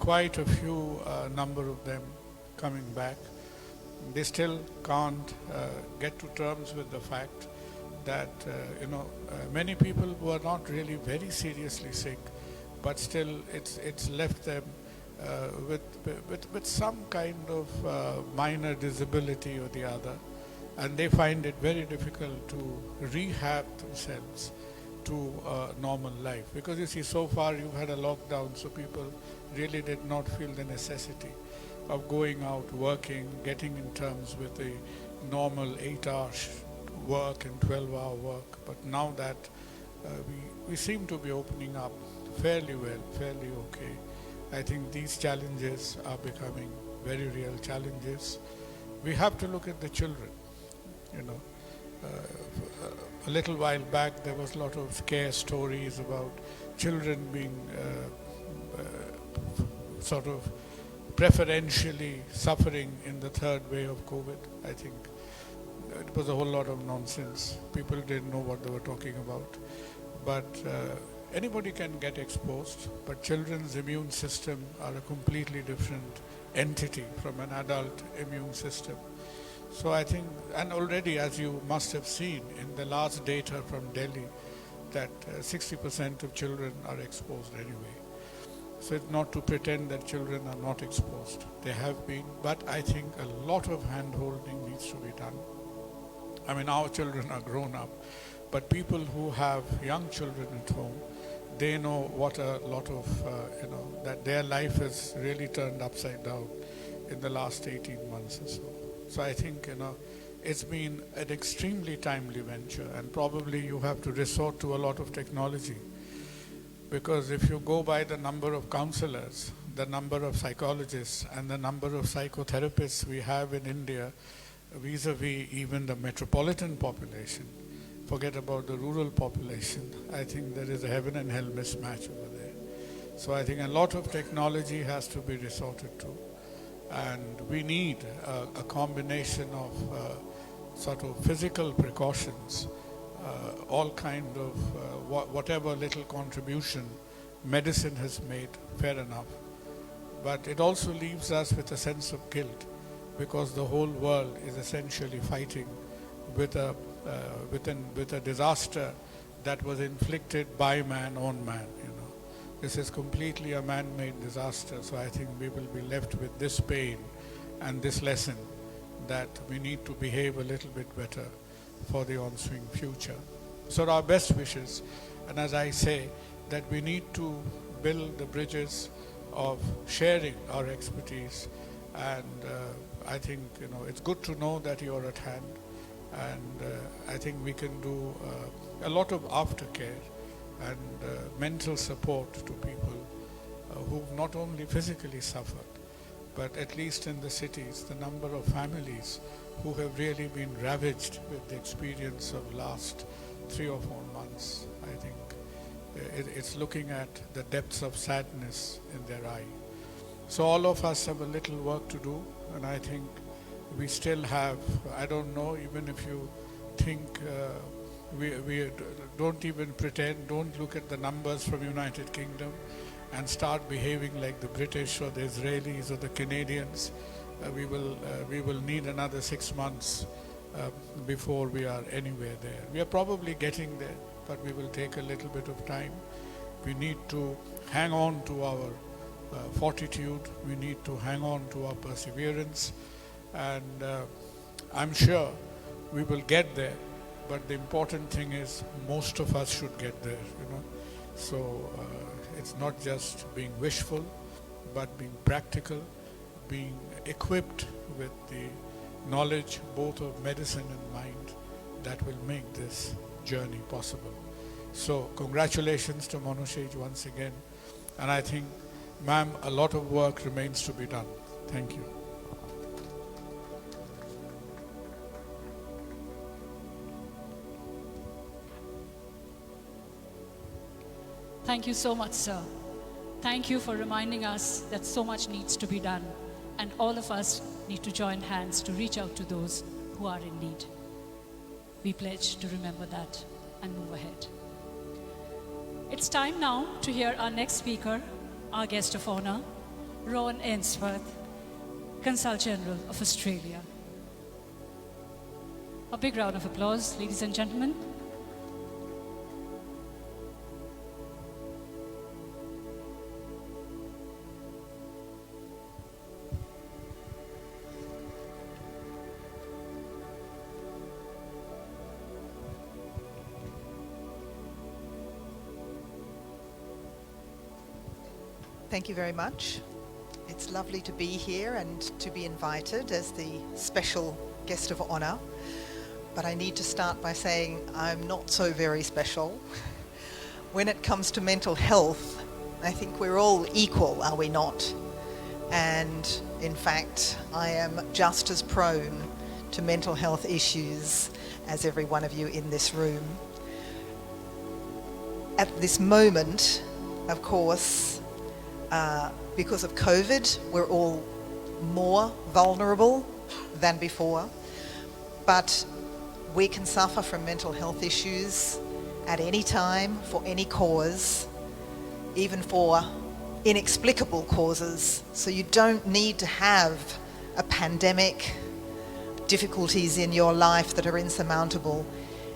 quite a few number of them coming back. They still can't get to terms with the fact that many people who are not really very seriously sick, but still it's left them with some kind of minor disability or the other, and they find it very difficult to rehab themselves to normal life. Because you see, so far you had a lockdown, so people really did not feel the necessity of going out, working, getting in terms with the normal 8-hour work and 12-hour work. But now that we seem to be opening up fairly well, fairly okay, I think these challenges are becoming very real challenges. We have to look at the children. A little while back there was a lot of scare stories about children being sort of preferentially suffering in the third wave of COVID. I think it was a whole lot of nonsense. People didn't know what they were talking about. But anybody can get exposed, but children's immune system are a completely different entity from an adult immune system. So I think, and already as you must have seen in the last data from Delhi, that 60% of children are exposed anyway. So it's not to pretend that children are not exposed. They have been, but I think a lot of hand-holding needs to be done. I mean, our children are grown up, but people who have young children at home, they know what a lot of, that their life has really turned upside down in the last 18 months or so. So I think, it's been an extremely timely venture, and probably you have to resort to a lot of technology. Because if you go by the number of counsellors, the number of psychologists, and the number of psychotherapists we have in India, vis-a-vis even the metropolitan population, forget about the rural population, I think there is a heaven and hell mismatch over there. So I think a lot of technology has to be resorted to. And we need a combination of sort of physical precautions, all kind of whatever little contribution medicine has made, fair enough. But it also leaves us with a sense of guilt, because the whole world is essentially fighting with a disaster that was inflicted by man on man. This is completely a man-made disaster, so I think we will be left with this pain and this lesson that we need to behave a little bit better for the on-swing future. So our best wishes, and as I say, that we need to build the bridges of sharing our expertise, and I think it's good to know that you're at hand, and I think we can do a lot of aftercare and mental support to people who've not only physically suffered, but at least in the cities, the number of families who have really been ravaged with the experience of last 3 or 4 months. I think it's looking at the depths of sadness in their eye. So all of us have a little work to do, and I think we still have, I don't know, even if you think we don't even pretend, don't look at the numbers from United Kingdom and start behaving like the British or the Israelis or the Canadians. We will need another 6 months before we are anywhere there. We are probably getting there, but we will take a little bit of time. We need to hang on to our fortitude. We need to hang on to our perseverance, and I'm sure we will get there. But the important thing is, most of us should get there. So it's not just being wishful, but being practical, being equipped with the knowledge both of medicine and mind that will make this journey possible. So congratulations to Monushej once again, and I think, ma'am, a lot of work remains to be done. Thank you. Thank you so much, sir. Thank you for reminding us that so much needs to be done, and all of us need to join hands to reach out to those who are in need. We pledge to remember that and move ahead. It's time now to hear our next speaker, our guest of honor, Rowan Ainsworth, Consul General of Australia. A big round of applause, ladies and gentlemen. Thank you very much. It's lovely to be here and to be invited as the special guest of honor. But I need to start by saying I'm not so very special. When it comes to mental health, I think we're all equal, are we not? And in fact, I am just as prone to mental health issues as every one of you in this room. At this moment, of course, because of COVID, we're all more vulnerable than before, but we can suffer from mental health issues at any time, for any cause, even for inexplicable causes. So you don't need to have a pandemic, difficulties in your life that are insurmountable.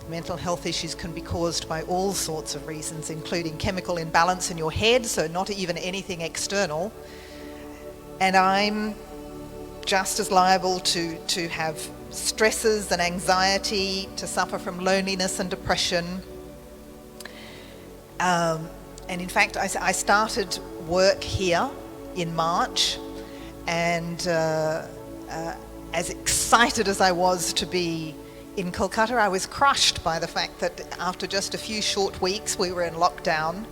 Mental health issues can be caused by all sorts of reasons, including chemical imbalance in your head, so not even anything external. And I'm just as liable to have stresses and anxiety, to suffer from loneliness and depression. And in fact, I started work here in March, and as excited as I was to be in Kolkata, I was crushed by the fact that after just a few short weeks we were in lockdown.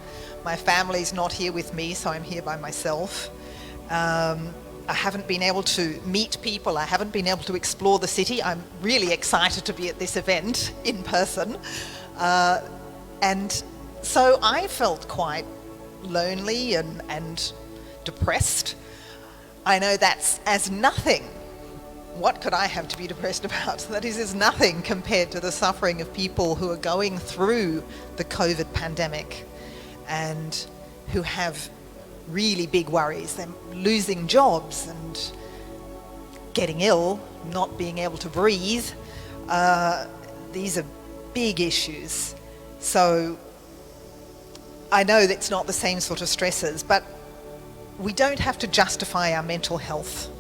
My family's not here with me, so I'm here by myself. I haven't been able to meet people. I haven't been able to explore the city. I'm really excited to be at this event in person. And so I felt quite lonely and depressed. I know that's as nothing. What could I have to be depressed about? That is nothing compared to the suffering of people who are going through the COVID pandemic and who have really big worries. They're losing jobs and getting ill, not being able to breathe. These are big issues. So I know that's not the same sort of stresses, but we don't have to justify our mental health.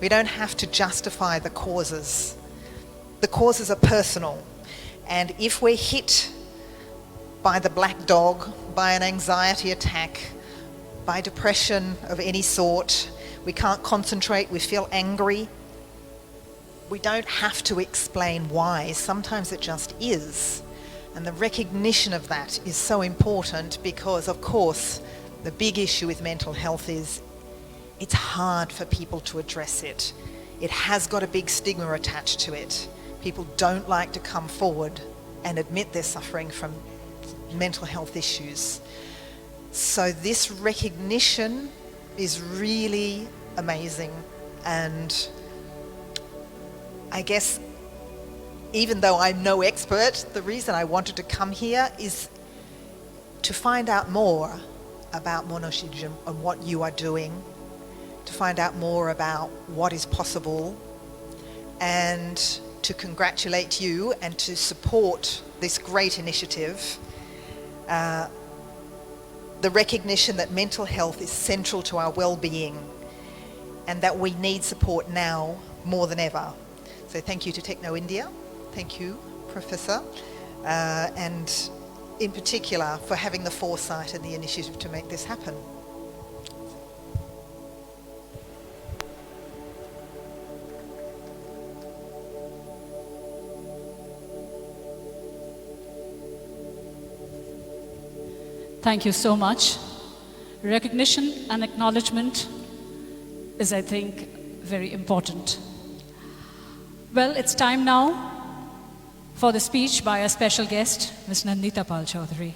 We don't have to justify the causes. The causes are personal. And if we're hit by the black dog, by an anxiety attack, by depression of any sort. We can't concentrate, we feel angry. We don't have to explain why. Sometimes it just is. And the recognition of that is so important because, of course, the big issue with mental health is it's hard for people to address it. It has got a big stigma attached to it. People don't like to come forward and admit they're suffering from mental health issues. So this recognition is really amazing, and I guess even though I'm no expert, the reason I wanted to come here is to find out more about monoshijim and what you are doing, to find out more about what is possible, and to congratulate you and to support this great initiative. The recognition that mental health is central to our well-being and that we need support now more than ever. So thank you to Techno India, thank you, Professor, and in particular for having the foresight and the initiative to make this happen. Thank you so much. Recognition and acknowledgement is, I think, very important. Well, it's time now for the speech by our special guest, Ms. Nandita Pal Chaudhary.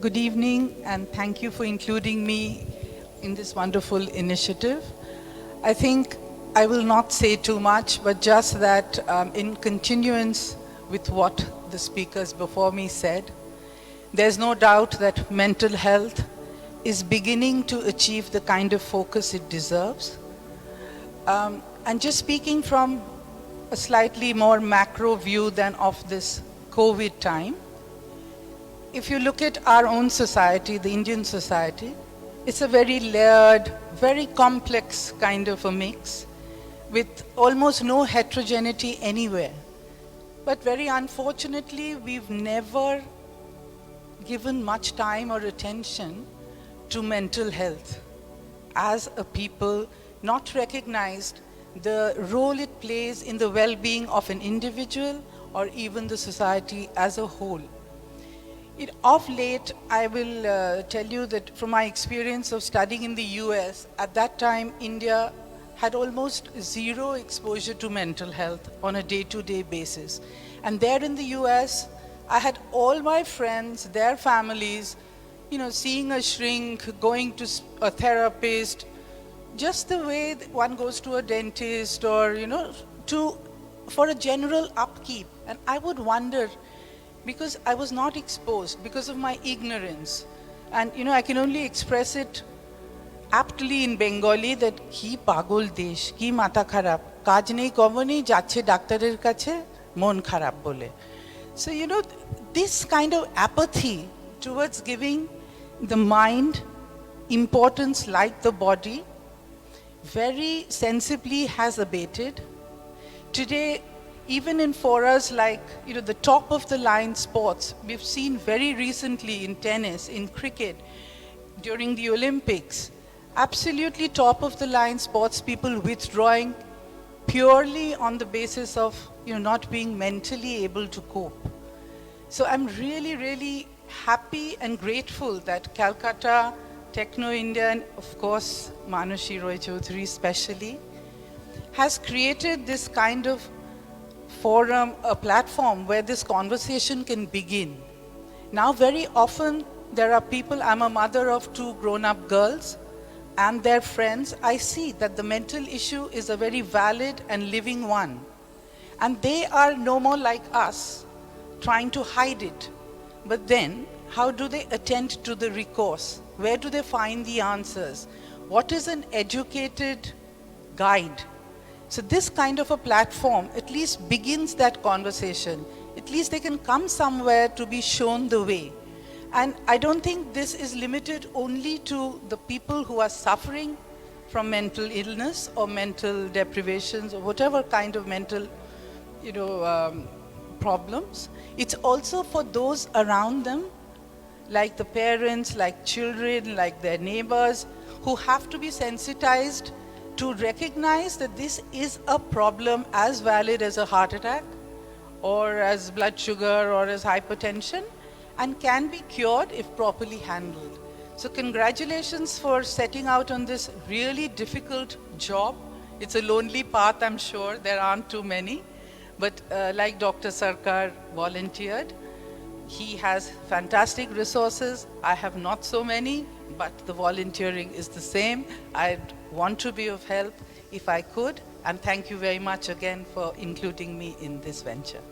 Good evening, and thank you for including me in this wonderful initiative. I think I will not say too much, but just that in continuance with what the speakers before me said, there's no doubt that mental health is beginning to achieve the kind of focus it deserves. And just speaking from a slightly more macro view than of this COVID time, if you look at our own society, the Indian society, it's a very layered, very complex kind of a mix, with almost no heterogeneity anywhere. But very unfortunately, we've never given much time or attention to mental health. As a people, not recognized the role it plays in the well-being of an individual or even the society as a whole. Of late, I will tell you that from my experience of studying in the US, at that time, India had almost zero exposure to mental health on a day-to-day basis. And there in the US, I had all my friends, their families, seeing a shrink, going to a therapist, just the way one goes to a dentist or, for a general upkeep. And I would wonder, because I was not exposed, because of my ignorance. And, I can only express it aptly in Bengali that ki pagol desh, ki mata kharap, kaj nei koboni jacche daktarer kache mon kharap bole. So, this kind of apathy towards giving the mind importance like the body very sensibly has abated. Today, even in forums like, the top of the line sports, we've seen very recently in tennis, in cricket, during the Olympics, absolutely top of the line sports people withdrawing purely on the basis of not being mentally able to cope. So I'm really, really happy and grateful that Calcutta, Techno India, and of course Manushi Roy Chaudhary especially, has created this kind of forum, a platform where this conversation can begin. Now very often there are people, I'm a mother of 2 grown-up girls, and their friends, I see that the mental issue is a very valid and living one. And they are no more like us, trying to hide it. But then, how do they attend to the recourse? Where do they find the answers? What is an educated guide? So this kind of a platform at least begins that conversation. At least they can come somewhere to be shown the way. And I don't think this is limited only to the people who are suffering from mental illness or mental deprivations or whatever kind of mental, problems. It's also for those around them, like the parents, like children, like their neighbors, who have to be sensitized to recognize that this is a problem as valid as a heart attack or as blood sugar or as hypertension, and can be cured if properly handled. So congratulations for setting out on this really difficult job. It's a lonely path, I'm sure. There aren't too many. But like Dr. Sarkar volunteered, he has fantastic resources. I have not so many, but the volunteering is the same. I'd want to be of help if I could. And thank you very much again for including me in this venture.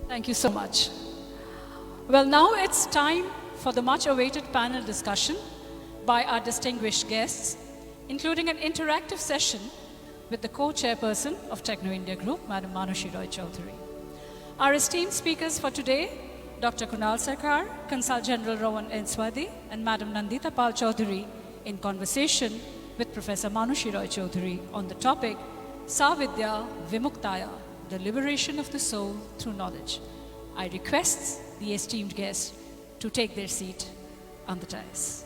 Thank you so much. Well, now it's time for the much-awaited panel discussion by our distinguished guests, including an interactive session with the co-chairperson of Techno India Group, Madam Manushi Roy Chaudhary. Our esteemed speakers for today, Dr. Kunal Sarkar, Consul General Rowan Enswadi, and Madam Nandita Pal Chaudhary, in conversation with Professor Manushi Roy Chaudhary on the topic, Savidya Vimuktaya, the liberation of the soul through knowledge. I request the esteemed guests to take their seat on the dais.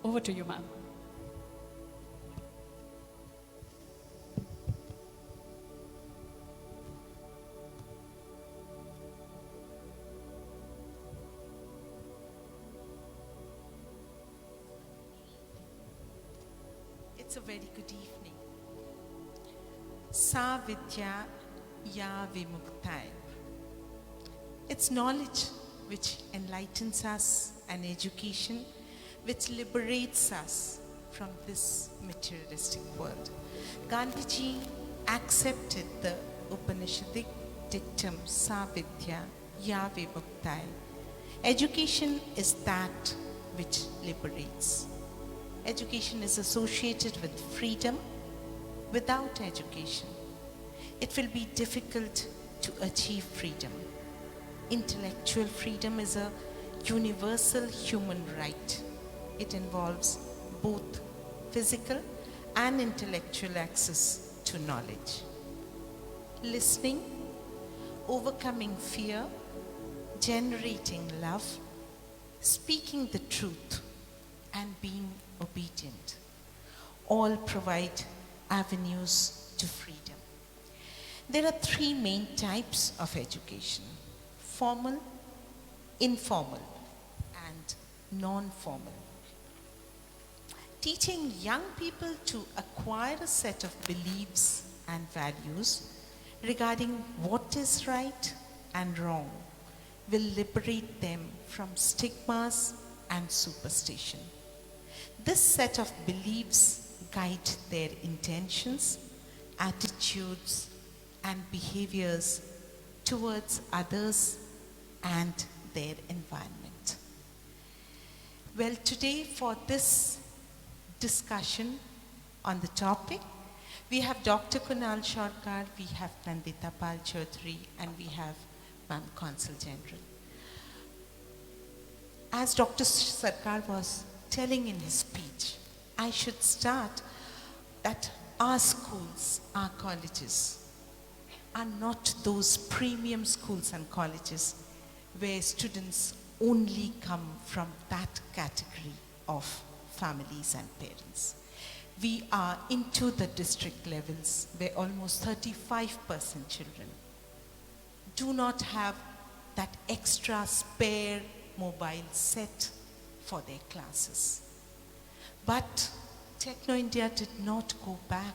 Over to you, ma'am. It's a very good evening. Sa Vidya Ya Vimuktaya. It's knowledge which enlightens us, and education which liberates us from this materialistic world. Gandhiji accepted the Upanishadic dictum, Sa Vidya Ya Vimuktaya. Education is that which liberates. Education is associated with freedom. Without education, it will be difficult to achieve freedom. Intellectual freedom is a universal human right. It involves both physical and intellectual access to knowledge. Listening, overcoming fear, generating love, speaking the truth, and being obedient all provide avenues to freedom. There are three main types of education: formal, informal, and non-formal. Teaching young people to acquire a set of beliefs and values regarding what is right and wrong will liberate them from stigmas and superstition. This set of beliefs guide their intentions, attitudes, and behaviors towards others and their environment. Well, today for this discussion on the topic, we have Dr. Kunal Sarkar, we have Nandita Pal Chaudhary, and we have Ma'am Consul General. As Dr. Sarkar was telling in his speech, I should start that our schools, our colleges, are not those premium schools and colleges where students only come from that category of families and parents. We are into the district levels where almost 35% children do not have that extra spare mobile set for their classes. But Techno India did not go back.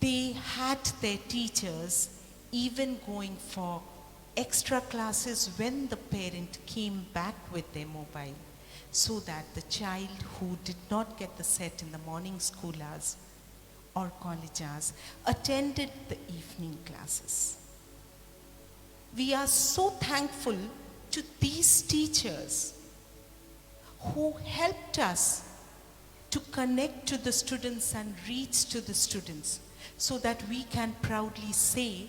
They had their teachers even going for extra classes when the parent came back with their mobile, so that the child who did not get the set in the morning school hours or college hours attended the evening classes. We are so thankful to these teachers who helped us to connect to the students and reach to the students, so that we can proudly say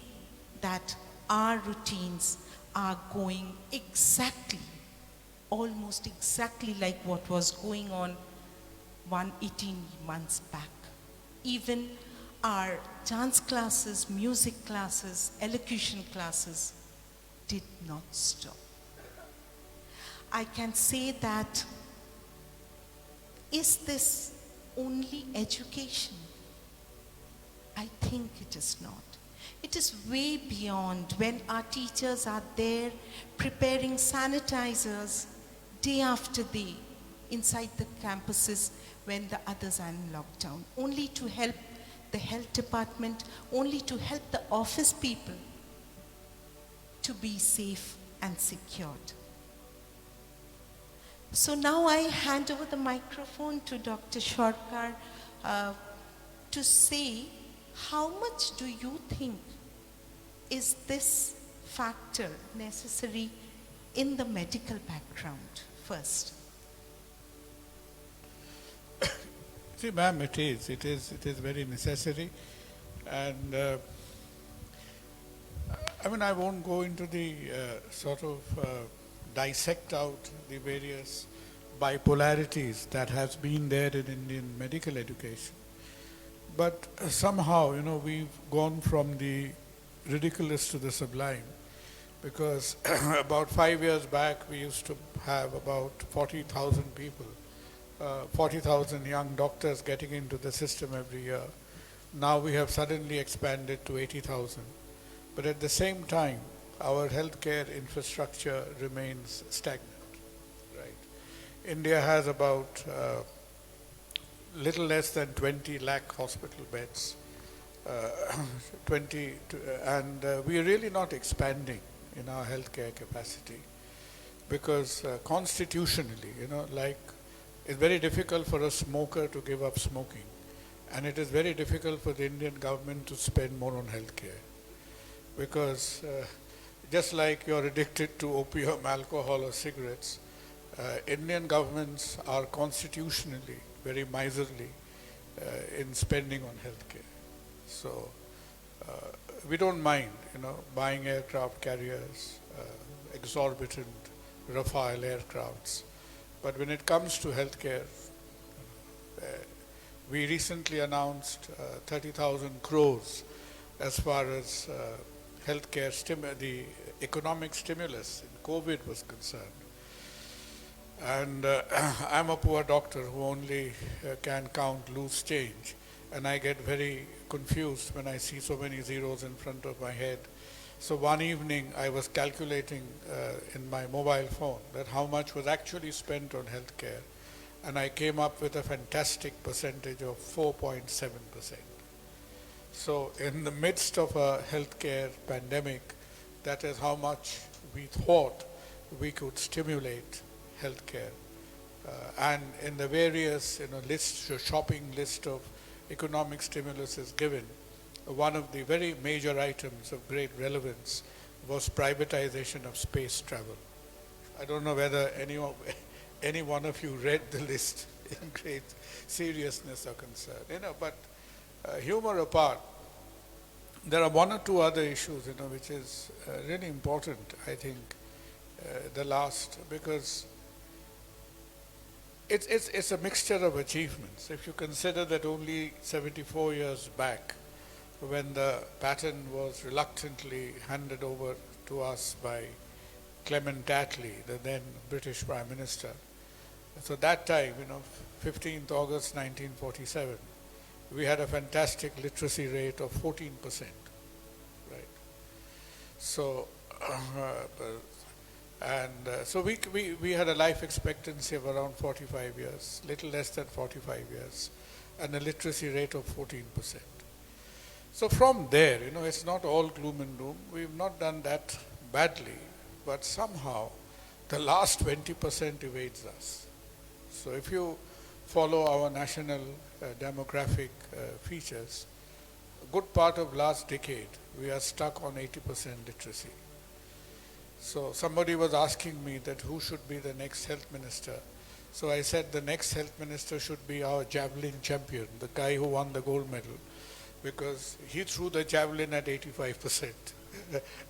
that our routines are going exactly, almost exactly like what was going on 18 months back. Even our dance classes, music classes, elocution classes did not stop. I can say that, is this only education? I think it is not. It is way beyond, when our teachers are there preparing sanitizers day after day inside the campuses when the others are in lockdown, only to help the health department, only to help the office people to be safe and secured. So now I hand over the microphone to Dr. Sarkar to say, how much do you think is this factor necessary in the medical background first? See, ma'am, it is very necessary, and I mean, I won't go into the dissect out the various bipolarities that has been there in Indian medical education. But somehow, we've gone from the ridiculous to the sublime, because about 5 years back, we used to have about 40,000 people, 40,000 young doctors getting into the system every year. Now we have suddenly expanded to 80,000. But at the same time, our healthcare infrastructure remains stagnant, right? India has about little less than 20 lakh hospital beds, and we are really not expanding in our healthcare capacity, because constitutionally, it's very difficult for a smoker to give up smoking, and it is very difficult for the Indian government to spend more on healthcare, because just like you're addicted to opium, alcohol or cigarettes, Indian governments are constitutionally very miserly in spending on healthcare. So we don't mind, buying aircraft carriers, exorbitant Rafale aircrafts. But when it comes to healthcare, we recently announced 30,000 crores as far as healthcare, the economic stimulus in COVID was concerned. And I'm a poor doctor who only can count loose change, and I get very confused when I see so many zeros in front of my head. So one evening I was calculating in my mobile phone that how much was actually spent on healthcare, and I came up with a fantastic percentage of 4.7%. So in the midst of a healthcare pandemic, that is how much we thought we could stimulate healthcare. And in the various shopping list of economic stimulus is given, one of the very major items of great relevance was privatization of space travel. I don't know whether any one of you read the list in great seriousness or concern. But humor apart, there are one or two other issues, which is really important, I think, because it's a mixture of achievements. If you consider that only 74 years back, when the patent was reluctantly handed over to us by Clement Attlee, the then British Prime Minister. So that time, 15th August 1947, we had a fantastic literacy rate of 14%, right? So, And so we had a life expectancy of around 45 years, little less than 45 years, and a literacy rate of 14%. So from there, it's not all gloom and doom. We've not done that badly, but somehow the last 20% evades us. So if you follow our national demographic features, a good part of last decade, we are stuck on 80% literacy. So somebody was asking me that who should be the next health minister. So I said the next health minister should be our javelin champion, the guy who won the gold medal, because he threw the javelin at 85%,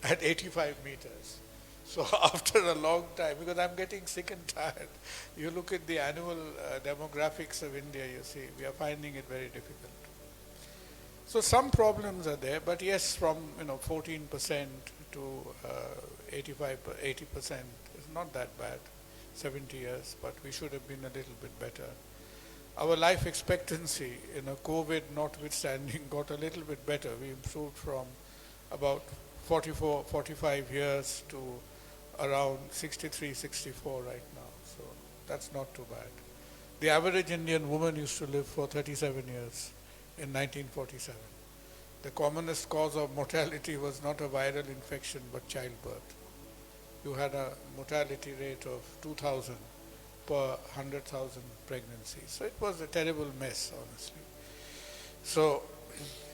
at 85 meters. So after a long time, because I'm getting sick and tired, you look at the annual demographics of India, you see, we are finding it very difficult. So some problems are there, but yes, from 14% to 80% is not that bad, 70 years, but we should have been a little bit better. Our life expectancy, COVID notwithstanding, got a little bit better. We improved from about 44, 45 years to around 63, 64 right now. So that's not too bad. The average Indian woman used to live for 37 years in 1947. The commonest cause of mortality was not a viral infection but childbirth. You had a mortality rate of 2,000 per 100,000 pregnancies. So it was a terrible mess, honestly. So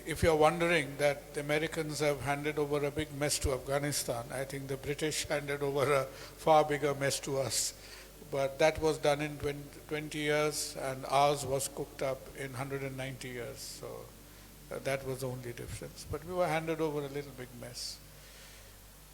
if you're wondering that the Americans have handed over a big mess to Afghanistan, I think the British handed over a far bigger mess to us. But that was done in 20 years, and ours was cooked up in 190 years. So that was the only difference. But we were handed over a little big mess.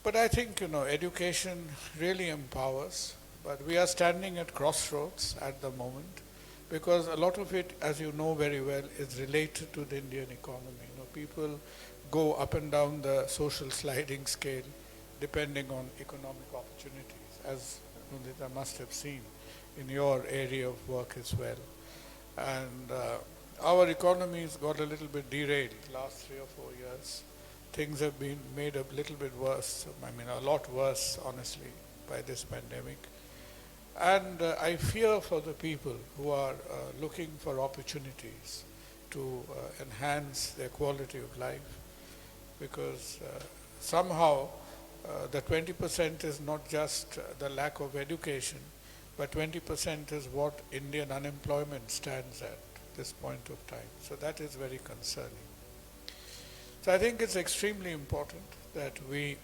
But I think, education really empowers. But we are standing at crossroads at the moment, because a lot of it, as you know very well, is related to the Indian economy. People go up and down the social sliding scale depending on economic opportunities, as Nandita must have seen in your area of work as well. And our economy's got a little bit derailed last 3 or 4 years. Things have been made a little bit worse, a lot worse, honestly, by this pandemic. And I fear for the people who are looking for opportunities to enhance their quality of life, because somehow the 20% is not just the lack of education, but 20% is what Indian unemployment stands at this point of time. So that is very concerning. So I think it's extremely important that we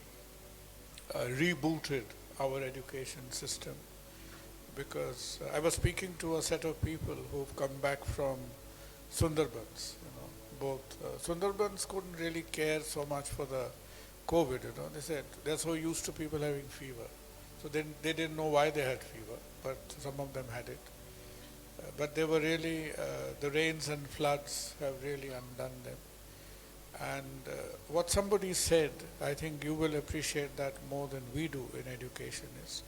rebooted our education system, because I was speaking to a set of people who've come back from Sundarbans. Both Sundarbans couldn't really care so much for the COVID. They said they're so used to people having fever, so then they didn't know why they had fever, but some of them had it. But they were really, the rains and floods have really undone them. And what somebody said, I think you will appreciate that more than we do in education, is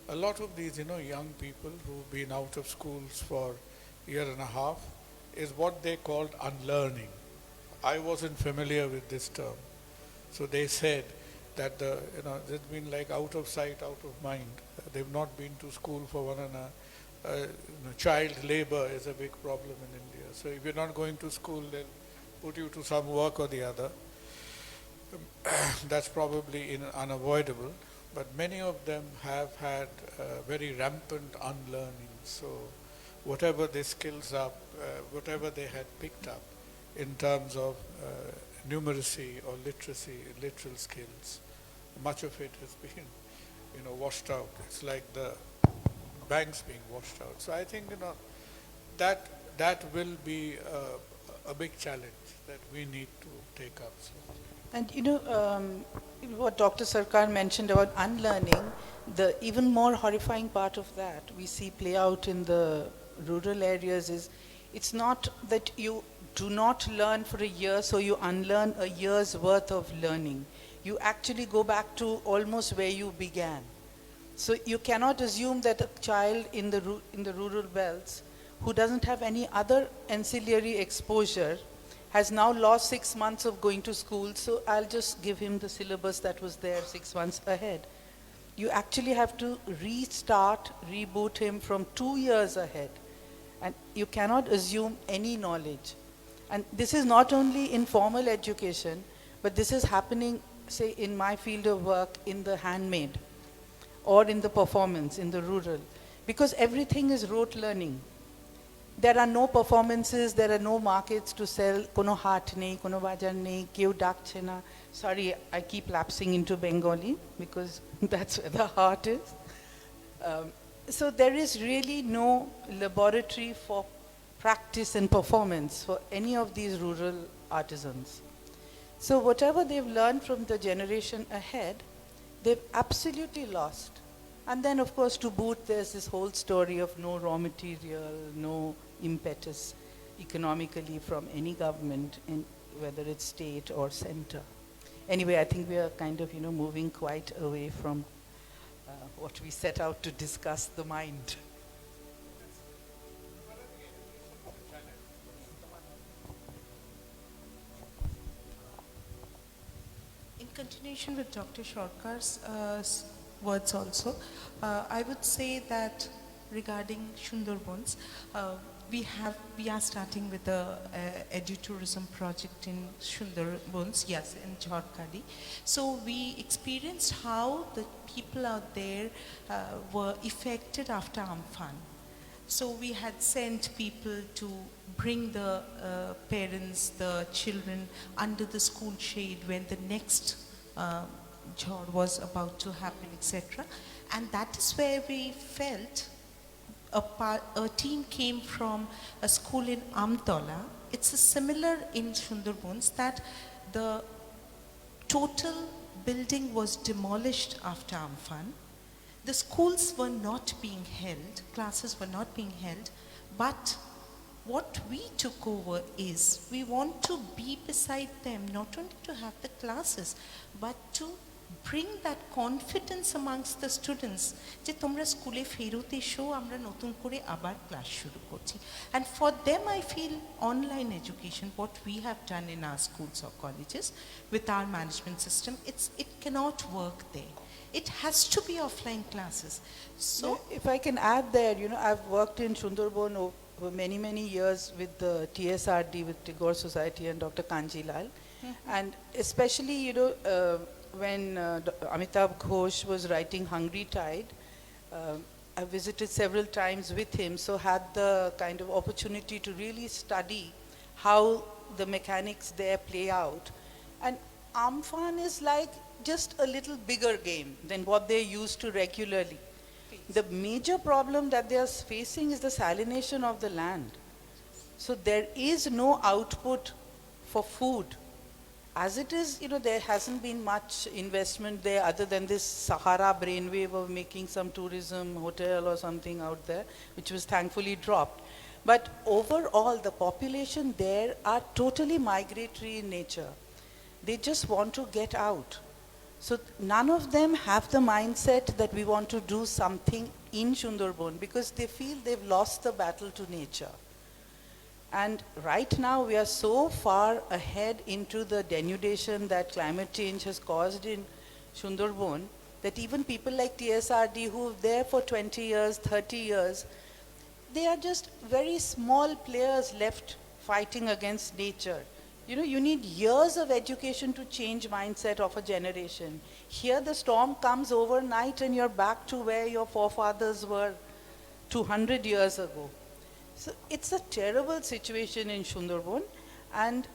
a lot of these, young people who've been out of schools for a year and a half, is what they called unlearning. I wasn't familiar with this term. So they said that they've been like out of sight, out of mind. They've not been to school for one another. Child labor is a big problem in India. So if you're not going to school, they'll put you to some work or the other. That's probably unavoidable. But many of them have had very rampant unlearning. So whatever their skills up, whatever they had picked up in terms of numeracy or literacy, literal skills, much of it has been, washed out. It's like the banks being washed out. So I think, that will be a big challenge that we need to take up. And what Dr. Sarkar mentioned about unlearning, the even more horrifying part of that we see play out in the rural areas is, it's not that you do not learn for a year, so you unlearn a year's worth of learning. You actually go back to almost where you began. So you cannot assume that a child in the rural belts who doesn't have any other ancillary exposure has now lost 6 months of going to school, so I'll just give him the syllabus that was there 6 months ahead. you actually have to restart, reboot him from 2 years ahead. And you cannot assume any knowledge. And this is not only in formal education, but this is happening, say, in my field of work, in the handmade, or in the performance, in the rural, because everything is rote learning. There are no performances, there are no markets to sell, kono haat nei, kono bajar nei, keu dakche na. Sorry, I keep lapsing into Bengali, because that's where the heart is. So there is really no laboratory for practice and performance for any of these rural artisans. So whatever they've learned from the generation ahead, they've absolutely lost. And then, of course, to boot, there's this whole story of no raw material, no impetus economically from any government, whether it's state or center. Anyway, I think we are kind of, moving quite away from what we set out to discuss, the mind. In continuation with Dr. Sarkar's words also, I would say that regarding Sundarbans, we are starting with the edutourism project in Sundarbans, yes, in Jharkhand. So we experienced how the people out there were affected after Amphan. So we had sent people to bring the parents, the children under the school shade when the next Jhar was about to happen, etc. And that is where we felt a team came from a school in Amtola. It's a similar in Sundarbans that the total building was demolished after Amphan. The schools were not being held, classes were not being held, but what we took over is we want to be beside them, not only to have the classes, but to bring that confidence amongst the students যে তোমরা স্কুলে ফেরত এসো আমরা নতুন করে আবার class শুরু করছি and for them I feel online education what we have done in our schools or colleges with our management system it cannot work there. It has to be offline classes. So if I can add there, I've worked in Sundarban over many years with the TSRD, with Tagore Society and Dr. Kanjilal. And especially, when Amitabh Ghosh was writing Hungry Tide, I visited several times with him, so had the kind of opportunity to really study how the mechanics there play out. And Amphan is like just a little bigger game than what they're used to regularly. The major problem that they are facing is the salination of the land. So there is no output for food. As it is, there hasn't been much investment there other than this Sahara brainwave of making some tourism hotel or something out there, which was thankfully dropped. But overall, the population there are totally migratory in nature. They just want to get out. So none of them have the mindset that we want to do something in Sundarban because they feel they've lost the battle to nature. And right now we are so far ahead into the denudation that climate change has caused in Sundarban that even people like TSRD who are there for 20 years, 30 years, they are just very small players left fighting against nature. You need years of education to change mindset of a generation. Here the storm comes overnight and you're back to where your forefathers were 200 years ago. So it's a terrible situation in Sundarban. And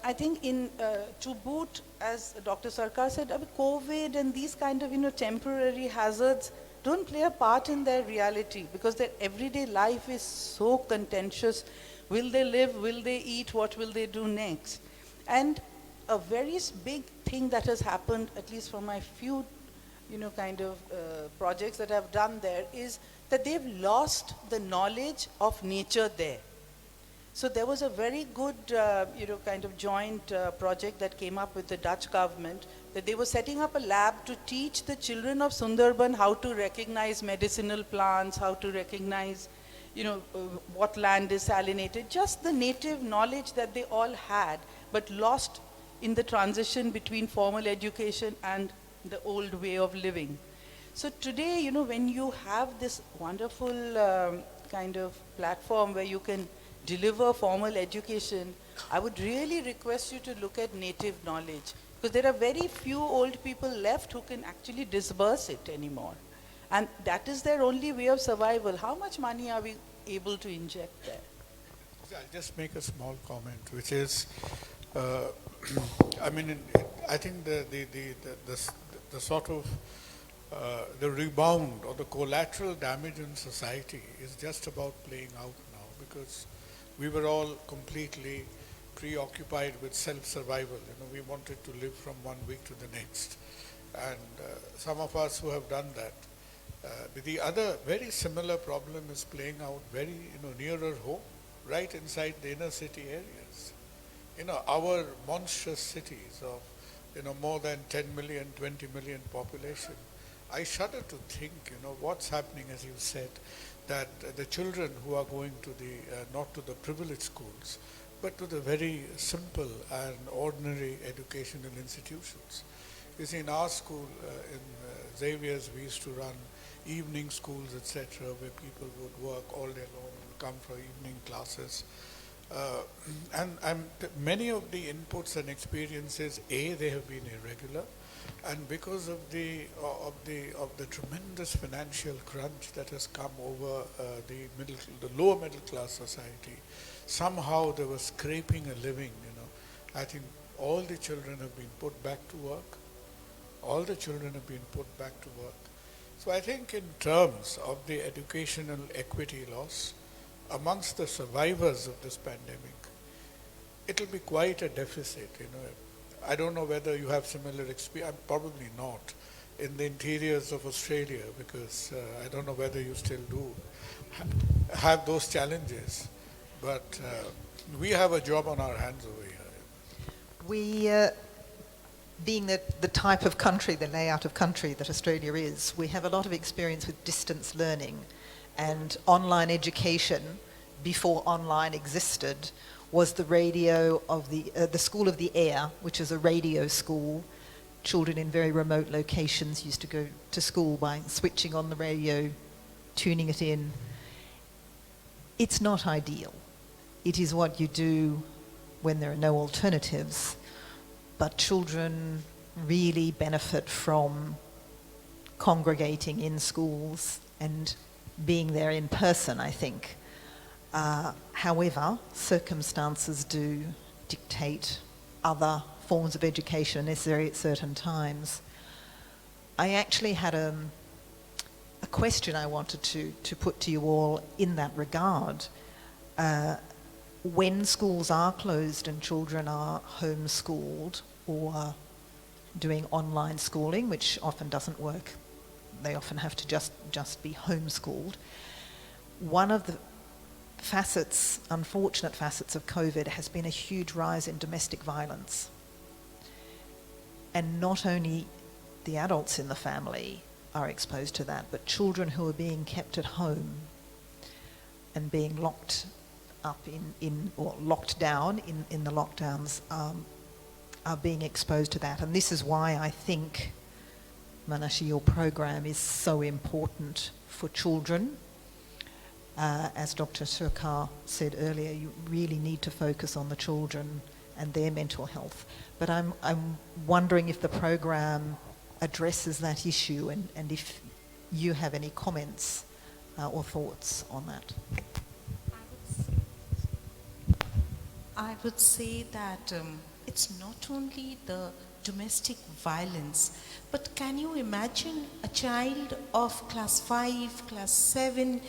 I think to boot, as Dr. Sarkar said, COVID and these kind of temporary hazards don't play a part in their reality because their everyday life is so contentious. Will they live? Will they eat? What will they do next? And a very big thing that has happened, at least from my few, projects that I've done there, is that they've lost the knowledge of nature there. So there was a very good, joint project that came up with the Dutch government, that they were setting up a lab to teach the children of Sundarban how to recognize medicinal plants, how to recognize what land is salinated, just the native knowledge that they all had, but lost in the transition between formal education and the old way of living. So today, when you have this wonderful kind of platform where you can deliver formal education, I would really request you to look at native knowledge, because there are very few old people left who can actually disburse it anymore. And that is their only way of survival. How much money are we able to inject there? I'll just make a small comment, which is, I think the sort of the rebound or the collateral damage in society is just about playing out now, because we were all completely preoccupied with self-survival. We wanted to live from one week to the next, and some of us who have done that. The other very similar problem is playing out very nearer home, right inside the inner city areas. Our monstrous cities of more than 10 million, 20 million population. I shudder to think, what's happening, as you said, that the children who are going to not to the privileged schools, but to the very simple and ordinary educational institutions. You see, in our school, in Xavier's, we used to run evening schools, etc., where people would work all day long and come for evening classes. And many of the inputs and experiences, they have been irregular, and because of the tremendous financial crunch that has come over the lower middle class society, somehow they were scraping a living. I think all the children have been put back to work. All the children have been put back to work. So I think in terms of the educational equity loss, amongst the survivors of this pandemic, it will be quite a deficit. I don't know whether you have similar experience, probably not, in the interiors of Australia, because I don't know whether you still do have those challenges. But we have a job on our hands over here. We, being the type of country, the layout of country that Australia is, we have a lot of experience with distance learning, and online education before online existed was the radio of the School of the Air, which is a radio school. Children in very remote locations used to go to school by switching on the radio, tuning it in. It's not ideal. It is what you do when there are no alternatives. But children really benefit from congregating in schools and being there in person, I think. However, circumstances do dictate other forms of education necessary at certain times. I actually had a question I wanted to put to you all in that regard. When schools are closed and children are homeschooled or doing online schooling, which often doesn't work, they often have to just be homeschooled. One of the unfortunate facets of COVID has been a huge rise in domestic violence. And not only the adults in the family are exposed to that, but children who are being kept at home and being locked up or locked down in the lockdowns are being exposed to that. And this is why I think, Manashi, your program is so important for children. As Dr. Surkar said earlier, you really need to focus on the children and their mental health. But I'm wondering if the program addresses that issue, and if you have any comments or thoughts on that. I would say that it's not only the domestic violence, but can you imagine a child of class 5, class 7,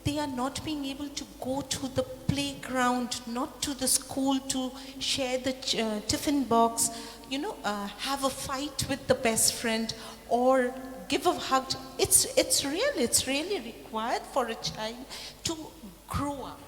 they are not being able to go to the playground, not to the school to share the tiffin box, have a fight with the best friend or give a hug. It's really required for a child to grow up.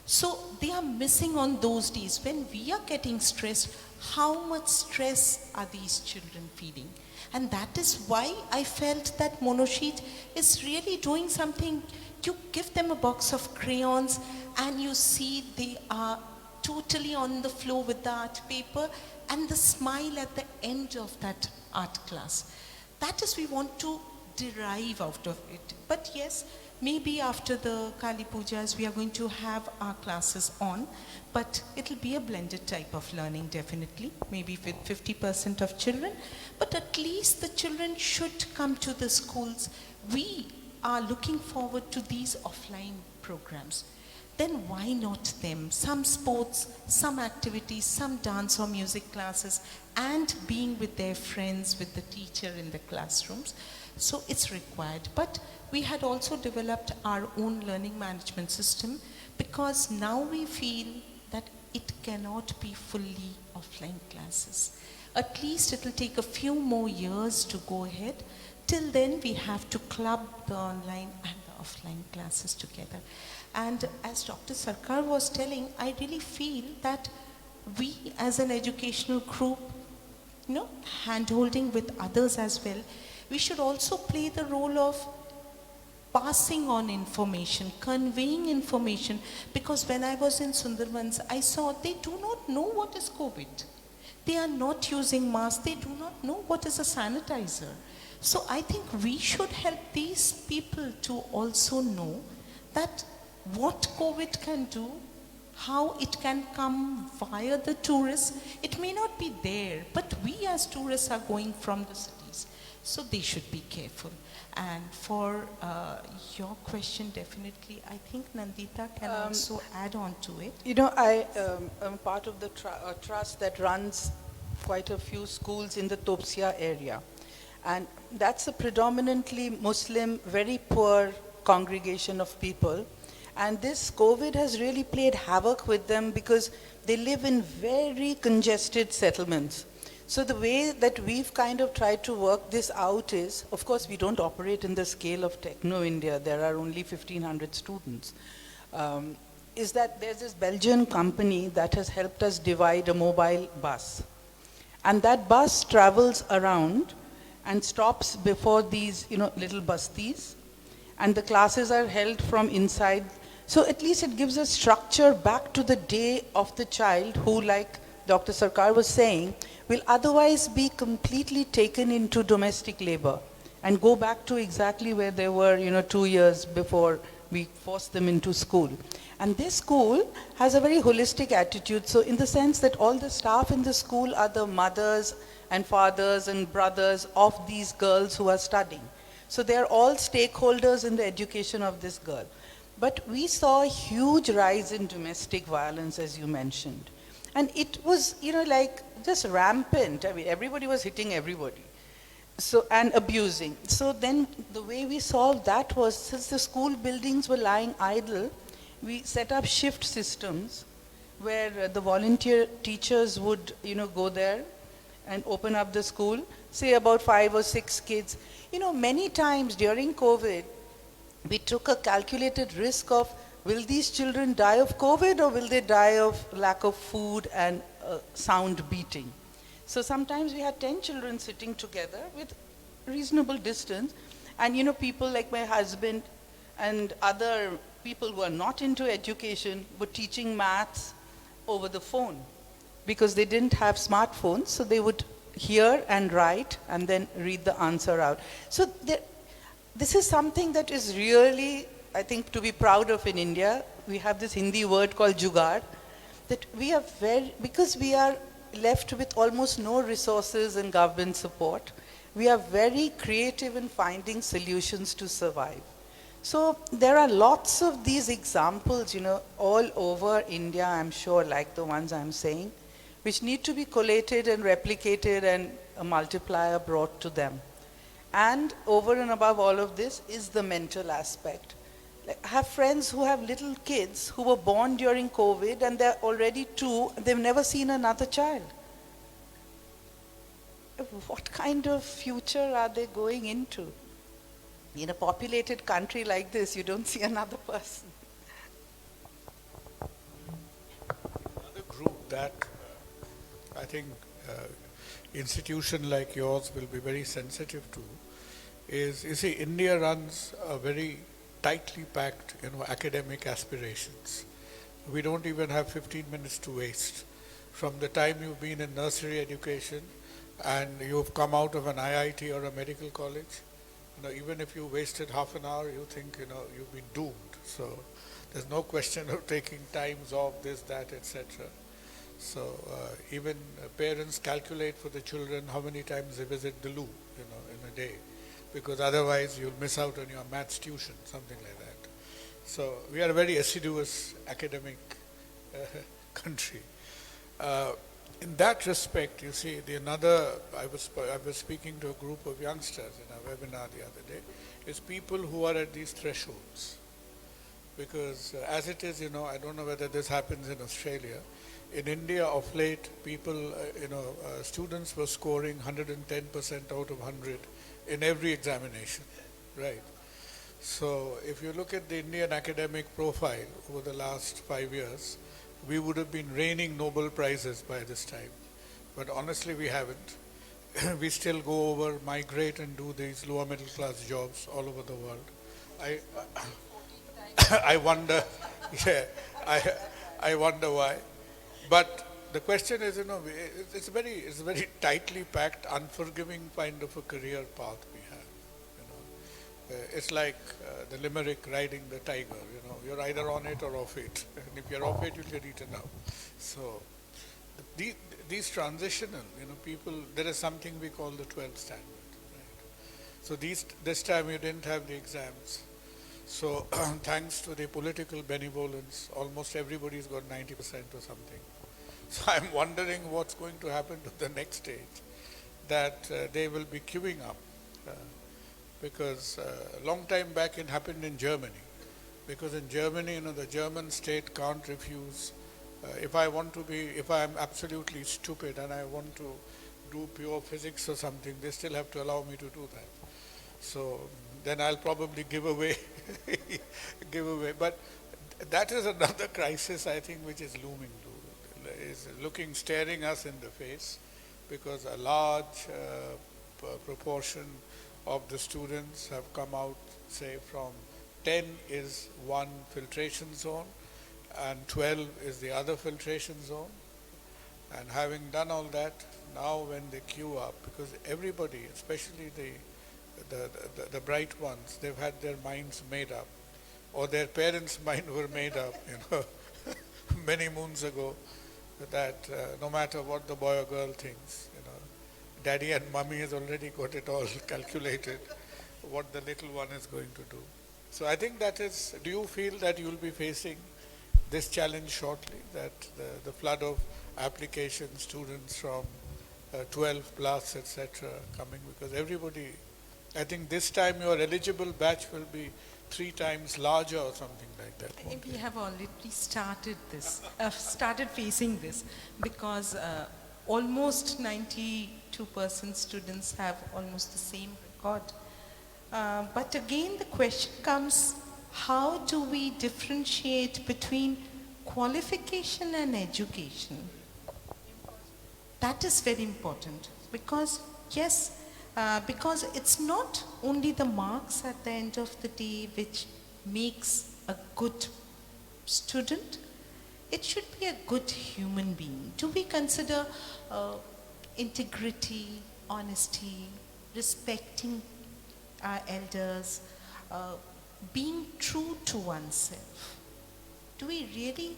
So they are missing on those days. When we are getting stressed, how much stress are these children feeling? And that is why I felt that Monosheet is really doing something. You give them a box of crayons and you see they are totally on the floor with the art paper and the smile at the end of that art class. That is, we want to derive out of it. But yes, maybe after the Kali Pujas, we are going to have our classes on, but it'll be a blended type of learning, definitely, maybe with 50% of children. But at least the children should come to the schools. We are looking forward to these offline programs. Then why not them? Some sports, some activities, some dance or music classes, and being with their friends, with the teacher in the classrooms. So it's required. But we had also developed our own learning management system, because now we feel that it cannot be fully offline classes. At least it will take a few more years to go ahead. Till then, we have to club the online and the offline classes together. And as Dr. Sarkar was telling, I really feel that we as an educational group, hand-holding with others as well, we should also play the role of passing on information, conveying information, because when I was in Sundarbans, I saw they do not know what is COVID. They are not using masks, they do not know what is a sanitizer. So I think we should help these people to also know that what COVID can do, how it can come via the tourists. It may not be there, but we as tourists are going from the cities. So they should be careful. And for your question, definitely, I think Nandita can also add on to it. I am part of the trust that runs quite a few schools in the Topsia area. And that's a predominantly Muslim, very poor congregation of people. And this COVID has really played havoc with them because they live in very congested settlements. So the way that we've kind of tried to work this out is, of course, we don't operate in the scale of Techno India. There are only 1,500 students. Is that there's this Belgian company that has helped us divide a mobile bus. And that bus travels around and stops before these, little bastis. And the classes are held from inside. So at least it gives a structure back to the day of the child who, like Dr. Sarkar was saying, will otherwise be completely taken into domestic labor and go back to exactly where they were, 2 years before we forced them into school. And this school has a very holistic attitude. So in the sense that all the staff in the school are the mothers and fathers and brothers of these girls who are studying. So they are all stakeholders in the education of this girl. But we saw a huge rise in domestic violence, as you mentioned. And it was, like just rampant. I mean, everybody was hitting everybody. So, and abusing. So then the way we solved that was, since the school buildings were lying idle, we set up shift systems where the volunteer teachers would, go there and open up the school, say about 5 or 6 kids. Many times during COVID, we took a calculated risk of, will these children die of COVID or will they die of lack of food and sound beating? So sometimes we had 10 children sitting together with reasonable distance. And people like my husband and other people who are not into education were teaching maths over the phone because they didn't have smartphones. So they would hear and write and then read the answer out. So this is something that is really, I think, to be proud of in India. We have this Hindi word called jugaad, that we are because we are left with almost no resources and government support, we are very creative in finding solutions to survive. So there are lots of these examples, all over India, I'm sure, like the ones I'm saying, which need to be collated and replicated and a multiplier brought to them. And over and above all of this is the mental aspect. Like, I have friends who have little kids who were born during COVID and they're already 2, they've never seen another child. What kind of future are they going into? In a populated country like this, you don't see another person. Another group that I think institution like yours will be very sensitive to is, you see, India runs a very tightly packed, academic aspirations. We don't even have 15 minutes to waste. From the time you've been in nursery education and you've come out of an IIT or a medical college, even if you wasted half an hour, you think, you've been doomed. So there's no question of taking times off, this, that, etc. So even parents calculate for the children how many times they visit the loo, in a day, because otherwise you'll miss out on your maths tuition, something like that. So we are a very assiduous academic country. In that respect, you see, I was speaking to a group of youngsters in a webinar the other day, is people who are at these thresholds. Because as it is, I don't know whether this happens in Australia. In India, of late, people, students were scoring 110% out of 100 in every examination, right? So if you look at the Indian academic profile over the last 5 years, we would have been raining Nobel Prizes by this time. But honestly, we haven't. We still go over, migrate and do these lower middle class jobs all over the world. I wonder, I wonder why. But the question is, it's a very tightly packed, unforgiving kind of a career path we have. It's like the limerick riding the tiger. You're either on it or off it, and if you're off it, you'll get eaten up. So these transitional, people, there is something we call the 12th standard. Right? So this time you didn't have the exams. So thanks to the political benevolence, almost everybody's got 90% or something. So I'm wondering what's going to happen to the next stage, that they will be queuing up. Because a long time back it happened in Germany. Because in Germany, the German state can't refuse. If I'm absolutely stupid and I want to do pure physics or something, they still have to allow me to do that. So then I'll probably give away. But that is another crisis, I think, which is looming, staring us in the face, because a large proportion of the students have come out, say, from 10 is one filtration zone and 12 is the other filtration zone. And having done all that, now when they queue up, because everybody, especially the bright ones, they've had their minds made up, or their parents' minds were made up, many moons ago, that no matter what the boy or girl thinks, daddy and mummy has already got it all calculated, what the little one is going to do. So I think do you feel that you'll be facing this challenge shortly, that the flood of application students from 12 plus, etc. coming, because everybody, I think this time your eligible batch will be 3 times larger or something like that. We have already started facing this, because almost 92% students have almost the same record. But again, the question comes, how do we differentiate between qualification and education? That is very important, because yes, because it's not only the marks at the end of the day which makes a good student, it should be a good human being. Do we consider integrity, honesty, respecting our elders, being true to oneself? Do we really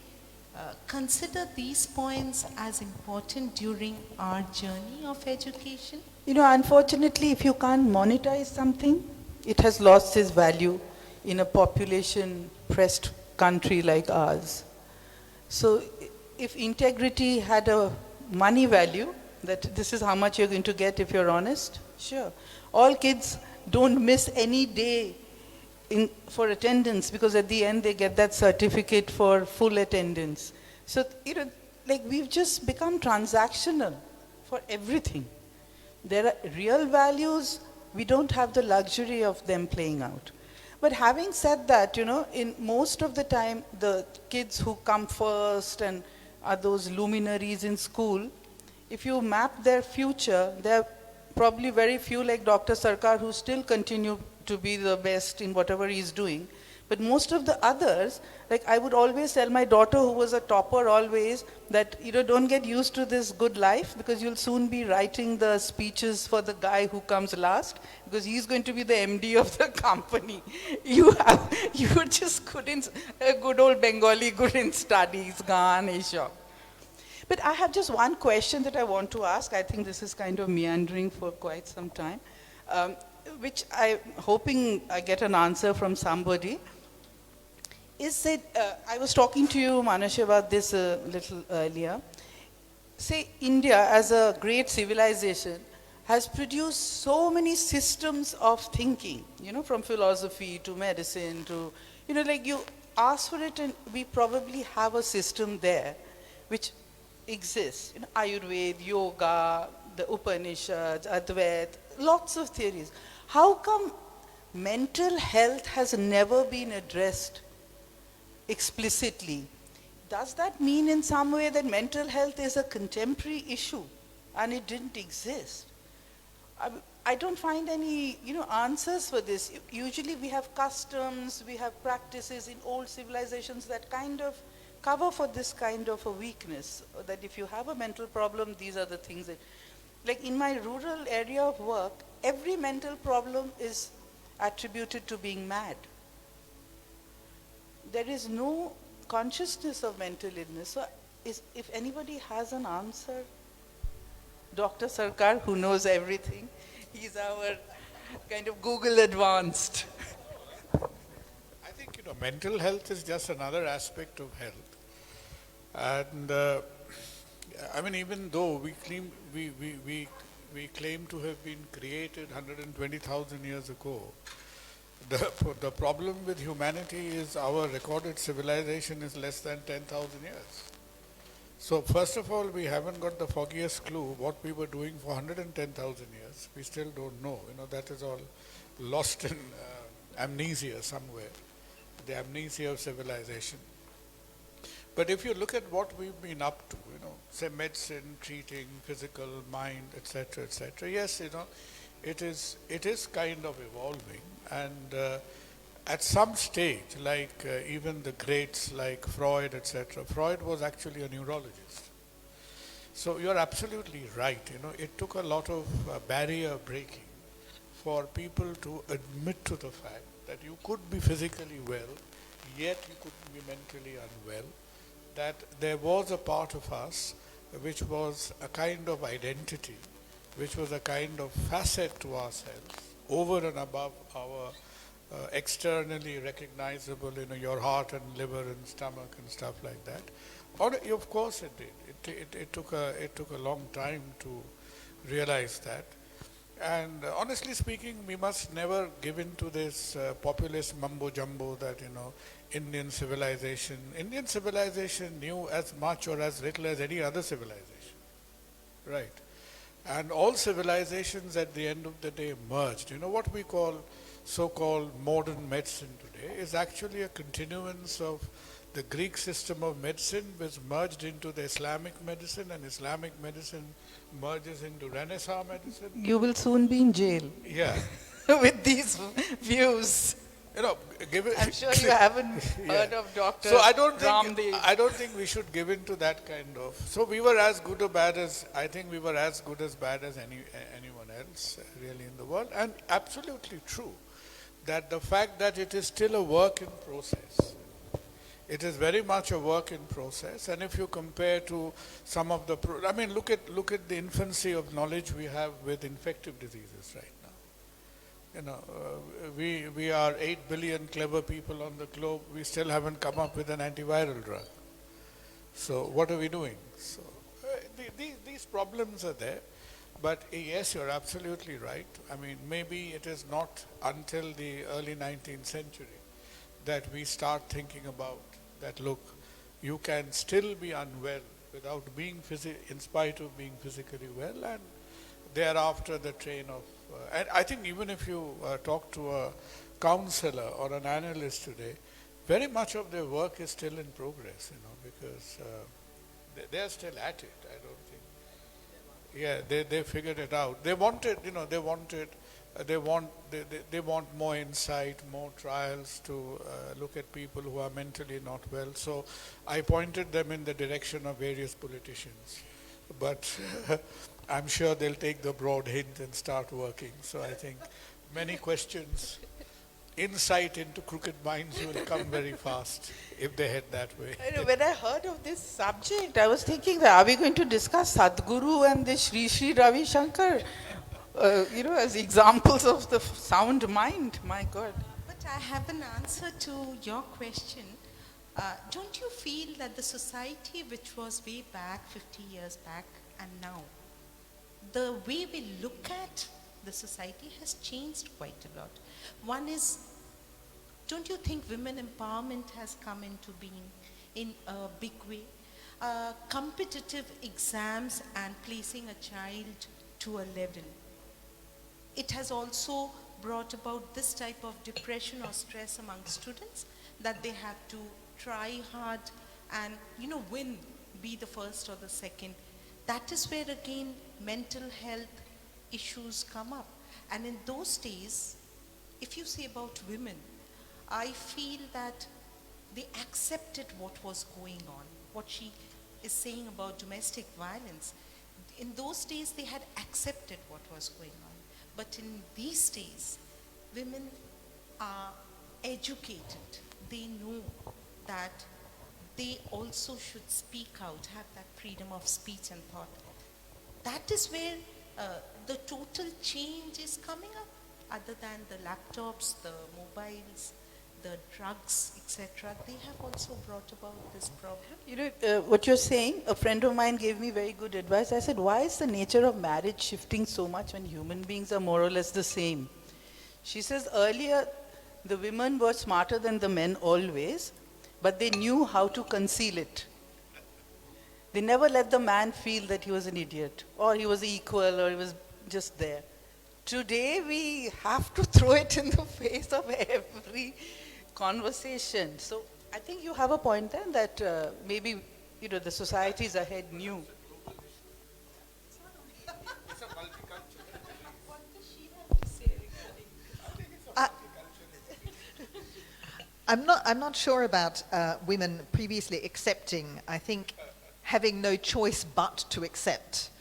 consider these points as important during our journey of education? Unfortunately, if you can't monetize something, it has lost its value in a population-pressed country like ours. So if integrity had a money value, that this is how much you're going to get if you're honest, sure. All kids don't miss any day for attendance, because at the end they get that certificate for full attendance. So, we've just become transactional for everything. There are real values, we don't have the luxury of them playing out. But having said that, in most of the time, the kids who come first and are those luminaries in school, if you map their future, there are probably very few like Dr. Sarkar who still continue to be the best in whatever he's doing. But most of the others, like I would always tell my daughter, who was a topper always, that don't get used to this good life, because you'll soon be writing the speeches for the guy who comes last, because he's going to be the MD of the company. You just couldn't, a good old Bengali couldn't study, Gan, Asia. But I have just one question that I want to ask. I think this is kind of meandering for quite some time, which I'm hoping I get an answer from somebody. Is it, I was talking to you, Manash, about this a little earlier. Say, India as a great civilization has produced so many systems of thinking, from philosophy to medicine to, like you ask for it and we probably have a system there which exists. Ayurveda, yoga, the Upanishads, Advaita, lots of theories. How come mental health has never been addressed explicitly? Does that mean in some way that mental health is a contemporary issue and it didn't exist? I don't find any answers for this. Usually we have customs, we have practices in old civilizations that kind of cover for this kind of a weakness, that if you have a mental problem, these are the things that, like in my rural area of work, every mental problem is attributed to being mad. There is no consciousness of mental illness. So if anybody has an answer, Dr. Sarkar, who knows everything, he's our kind of Google advanced. I think, mental health is just another aspect of health. And I mean, even though we claim to have been created 120,000 years ago, the problem with humanity is our recorded civilization is less than 10,000 years. So first of all, we haven't got the foggiest clue what we were doing for 110,000 years. We still don't know. That is all lost in amnesia somewhere, the amnesia of civilization. But if you look at what we've been up to, say medicine, treating, physical, mind, etc., yes, it is kind of evolving. And at some stage, like even the greats like Freud, etc., Freud was actually a neurologist. So you're absolutely right. It took a lot of barrier breaking for people to admit to the fact that you could be physically well, yet you could be mentally unwell, that there was a part of us which was a kind of identity, which was a kind of facet to ourselves, over and above our externally recognizable, your heart and liver and stomach and stuff like that. Of course it did. It took a long time to realize that. And honestly speaking, we must never give in to this populist mumbo jumbo that, Indian civilization knew as much or as little as any other civilization, right? And all civilizations at the end of the day merged. What we call so-called modern medicine today is actually a continuance of the Greek system of medicine, which merged into the Islamic medicine, and Islamic medicine merges into Renaissance medicine. You will soon be in jail. Yeah. With these views. I'm sure you haven't heard of Dr. So I don't think we should give in to that kind of. So we were as good or bad as, I think we were as good as bad as anyone else really in the world. And absolutely true that the fact that it is still a work in process. It is very much a work in process. And if you compare to some of the, look at the infancy of knowledge we have with infective diseases right now. We are 8 billion clever people on the globe. We still haven't come up with an antiviral drug. So what are we doing? So these problems are there. But yes, you're absolutely right. Maybe it is not until the early 19th century that we start thinking about that, look, you can still be unwell without being in spite of being physically well, and thereafter the train of and I think even if you talk to a counselor or an analyst today, very much of their work is still in progress, because they're still at it. I don't think. Yeah, they figured it out. They wanted, they want more insight, more trials to look at people who are mentally not well. So I pointed them in the direction of various politicians. But I'm sure they'll take the broad hint and start working. So I think many questions, insight into crooked minds will come very fast if they head that way. When I heard of this subject, I was thinking that are we going to discuss Sadhguru and the Sri Sri Ravi Shankar, as examples of the sound mind? My God. But I have an answer to your question. Don't you feel that the society which was way back, 50 years back, and now, the way we look at the society has changed quite a lot? One is, don't you think women empowerment has come into being in a big way? Competitive exams and placing a child to a level. It has also brought about this type of depression or stress among students, that they have to try hard and win, be the first or the second. That is where again mental health issues come up. And in those days, if you say about women, I feel that they accepted what was going on. What she is saying about domestic violence, in those days they had accepted what was going on. But in these days, women are educated. They know that they also should speak out, have that freedom of speech and thought. That is where the total change is coming up, other than the laptops, the mobiles, the drugs, etc. They have also brought about this problem. What you're saying, a friend of mine gave me very good advice. I said, why is the nature of marriage shifting so much when human beings are more or less the same? She says, earlier the women were smarter than the men always, but they knew how to conceal it. They never let the man feel that he was an idiot, or he was equal, or he was just there. Today we have to throw it in the face of every conversation. So I think you have a point there that maybe the societies ahead knew. I'm not sure about women previously accepting. I think having no choice but to accept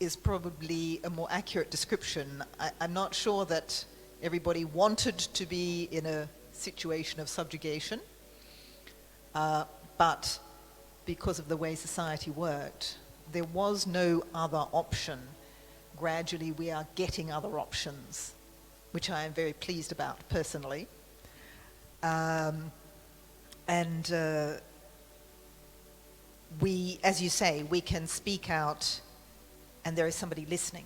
is probably a more accurate description. I'm not sure that everybody wanted to be in a situation of subjugation, but because of the way society worked, there was no other option. Gradually we are getting other options, which I am very pleased about personally. We, as you say, we can speak out and there is somebody listening,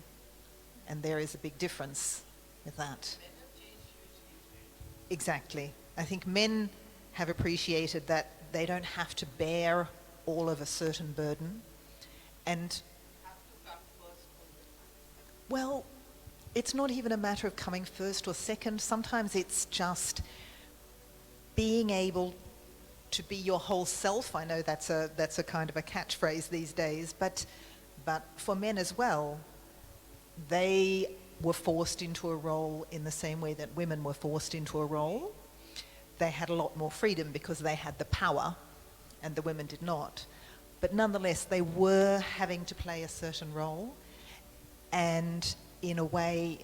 and there is a big difference with that. Exactly. I think men have appreciated that they don't have to bear all of a certain burden, and well, it's not even a matter of coming first or second. Sometimes it's just being able to be your whole self. I know that's a kind of a catchphrase these days, but for men as well, they were forced into a role in the same way that women were forced into a role. They had a lot more freedom because they had the power and the women did not. But nonetheless, they were having to play a certain role. And in a way,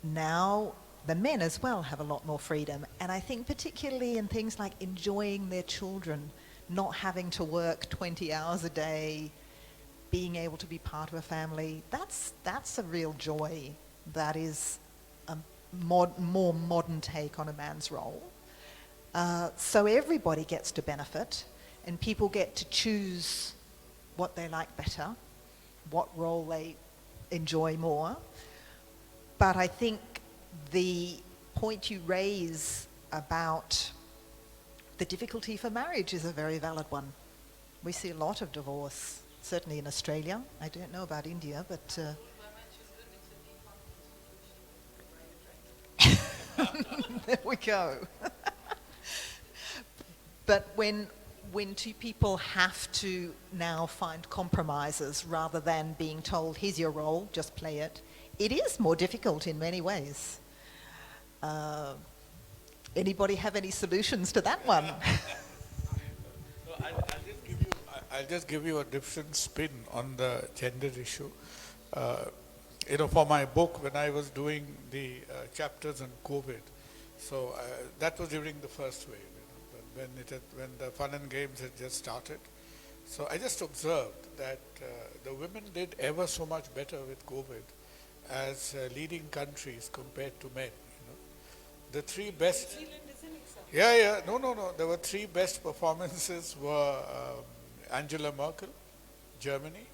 now the men as well have a lot more freedom. And I think particularly in things like enjoying their children, not having to work 20 hours a day, being able to be part of a family, that's a real joy. That is a more modern take on a man's role. So everybody gets to benefit, and people get to choose what they like better, what role they enjoy more. But I think the point you raise about the difficulty for marriage is a very valid one. We see a lot of divorce, certainly in Australia. I don't know about India, but there we go. But when two people have to now find compromises rather than being told, here's your role, just play it, it is more difficult in many ways. Anybody have any solutions to that one? So I'll just give you a different spin on the gender issue. For my book, when I was doing the chapters on COVID, so that was during the first wave, when the fun and games had just started. So I just observed that the women did ever so much better with COVID as leading countries compared to men. The three best. No. There were three best performances were Angela Merkel, Germany,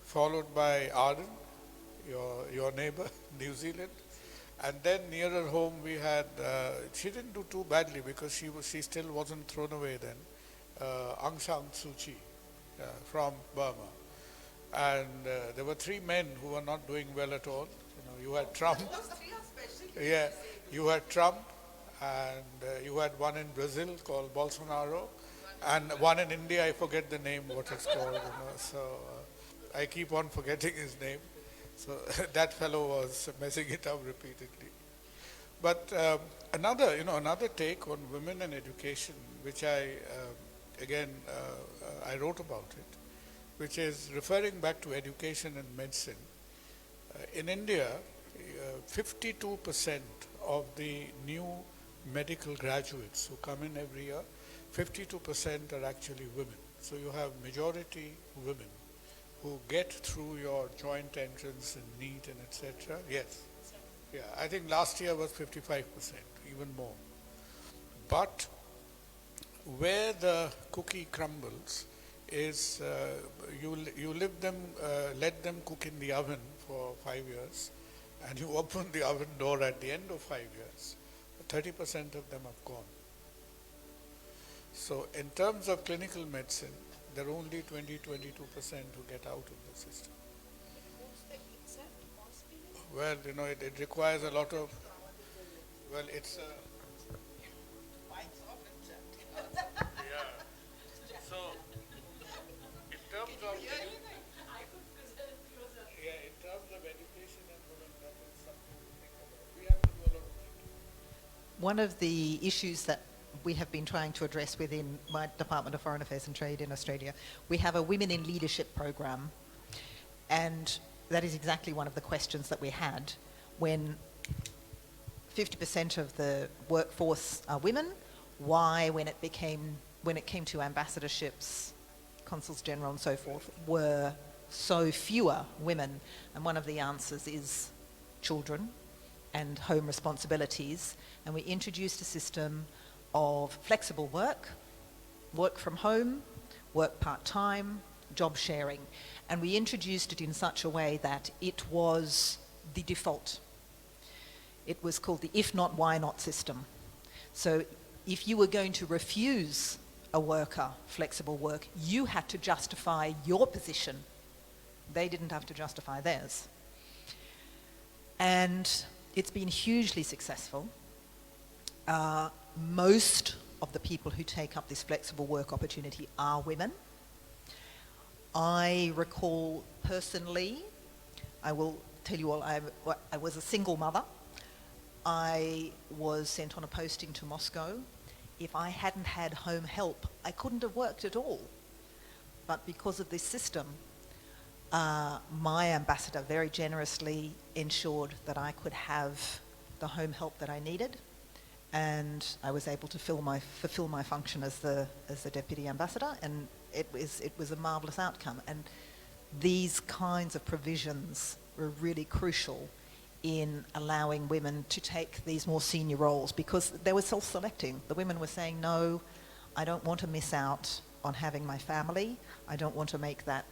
followed by Arden, your neighbor, New Zealand, and then nearer home we had. She didn't do too badly because she still wasn't thrown away then. Aung San Suu Kyi from Burma, and there were three men who were not doing well at all. You had Trump. Yeah, you had Trump, and you had one in Brazil called Bolsonaro, and one in India, I forget the name, what it's called, so I keep on forgetting his name. So that fellow was messing it up repeatedly. But another take on women and education, which I wrote about it, which is referring back to education and medicine. In India, 52% of the new medical graduates who come in every year, 52% are actually women. So you have majority women who get through your joint entrance and NEET and etc. Yes. Yeah, I think last year was 55%, even more. But where the cookie crumbles is let them cook in the oven for 5 years, and you open the oven door at the end of 5 years, 30% of them have gone. So in terms of clinical medicine, there are only 20-22% who get out of the system. Well, it requires a lot of, it's yeah. So in terms of education and women, that is something to think about. We have to do a lot of thinking. One of the issues that we have been trying to address within my Department of Foreign Affairs and Trade in Australia, we have a Women in Leadership program, and that is exactly one of the questions that we had when 50% of the workforce are women. Why, when it came to ambassadorships, consuls general and so forth, were so fewer women? And one of the answers is children and home responsibilities. And we introduced a system of flexible work, work from home, work part-time, job sharing. And we introduced it in such a way that it was the default. It was called the if not, why not system. So if you were going to refuse a worker flexible work, you had to justify your position. They didn't have to justify theirs. And it's been hugely successful. Most of the people who take up this flexible work opportunity are women. I recall personally, I will tell you all, I was a single mother. I was sent on a posting to Moscow. If I hadn't had home help, I couldn't have worked at all. But because of this system, my ambassador very generously ensured that I could have the home help that I needed, and I was able to fulfill my function as the deputy ambassador, and it was a marvelous outcome. And these kinds of provisions were really crucial in allowing women to take these more senior roles, because they were self-selecting. The women were saying, no, I don't want to miss out on having my family. I don't want to make that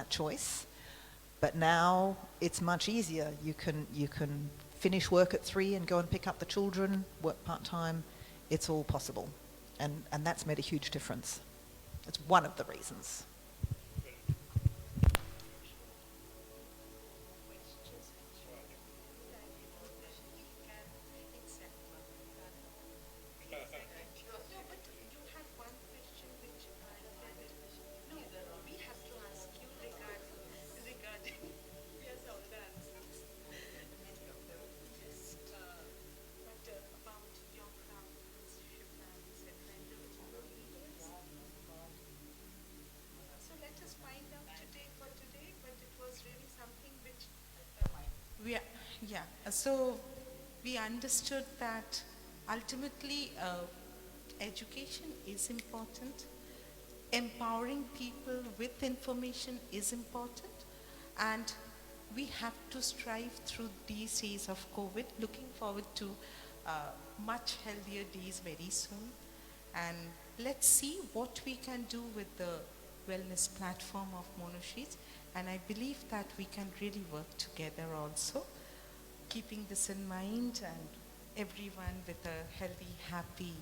choice. But now it's much easier. You can finish work at 3 and go and pick up the children, work part-time. It's all possible. And that's made a huge difference. It's one of the reasons. So we understood that ultimately education is important, empowering people with information is important, and we have to strive through these days of COVID. Looking forward to much healthier days very soon, and let's see what we can do with the wellness platform of Monosheets, and I believe that we can really work together also, keeping this in mind, and everyone with a healthy, happy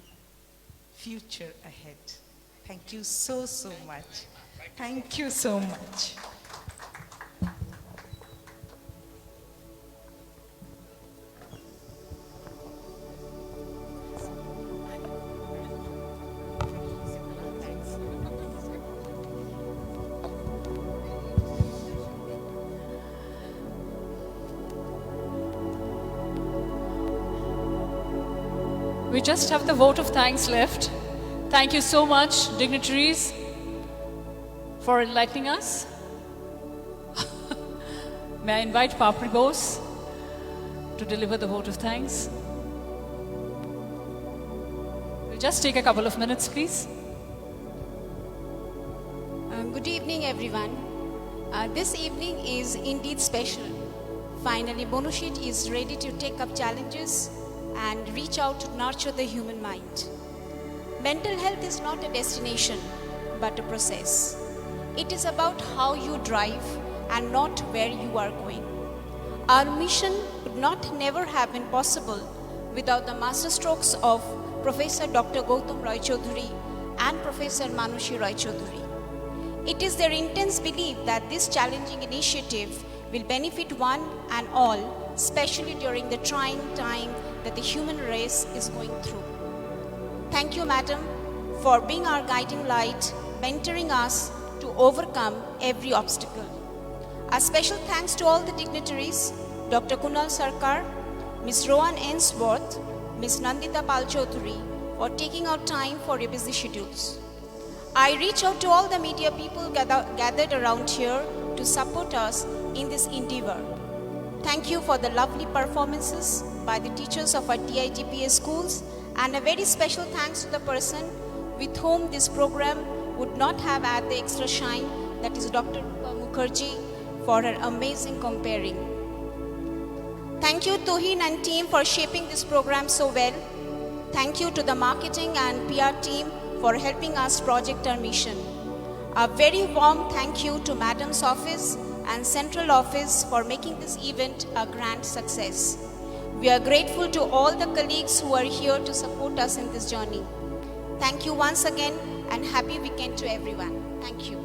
future ahead. Thank you so much. Thank you so much. We just have the vote of thanks left. Thank you so much, dignitaries, for enlightening us. May I invite Papri Bose to deliver the vote of thanks. We'll just take a couple of minutes, please. Good evening, everyone. This evening is indeed special. Finally, Monosheet is ready to take up challenges and reach out to nurture the human mind. Mental health is not a destination, but a process. It is about how you drive and not where you are going. Our mission would never have been possible without the masterstrokes of Professor Dr. Gautam Roy Choudhury and Professor Manushi Roy Choudhury. It is their intense belief that this challenging initiative will benefit one and all, especially during the trying time that the human race is going through. Thank you, Madam, for being our guiding light, mentoring us to overcome every obstacle. A special thanks to all the dignitaries, Dr. Kunal Sarkar, Ms. Rohan Ainsworth, Ms. Nandita Pal Choudhury, for taking out time for your busy schedules. I reach out to all the media people gathered around here to support us in this endeavor. Thank you for the lovely performances by the teachers of our TITPA schools, and a very special thanks to the person with whom this program would not have had the extra shine, that is Dr. Rupa Mukherjee, for her amazing comparing. Thank you Tuhin and team for shaping this program so well. Thank you to the marketing and PR team for helping us project our mission. A very warm thank you to Madam's office and Central Office for making this event a grand success. We are grateful to all the colleagues who are here to support us in this journey. Thank you once again and happy weekend to everyone. Thank you.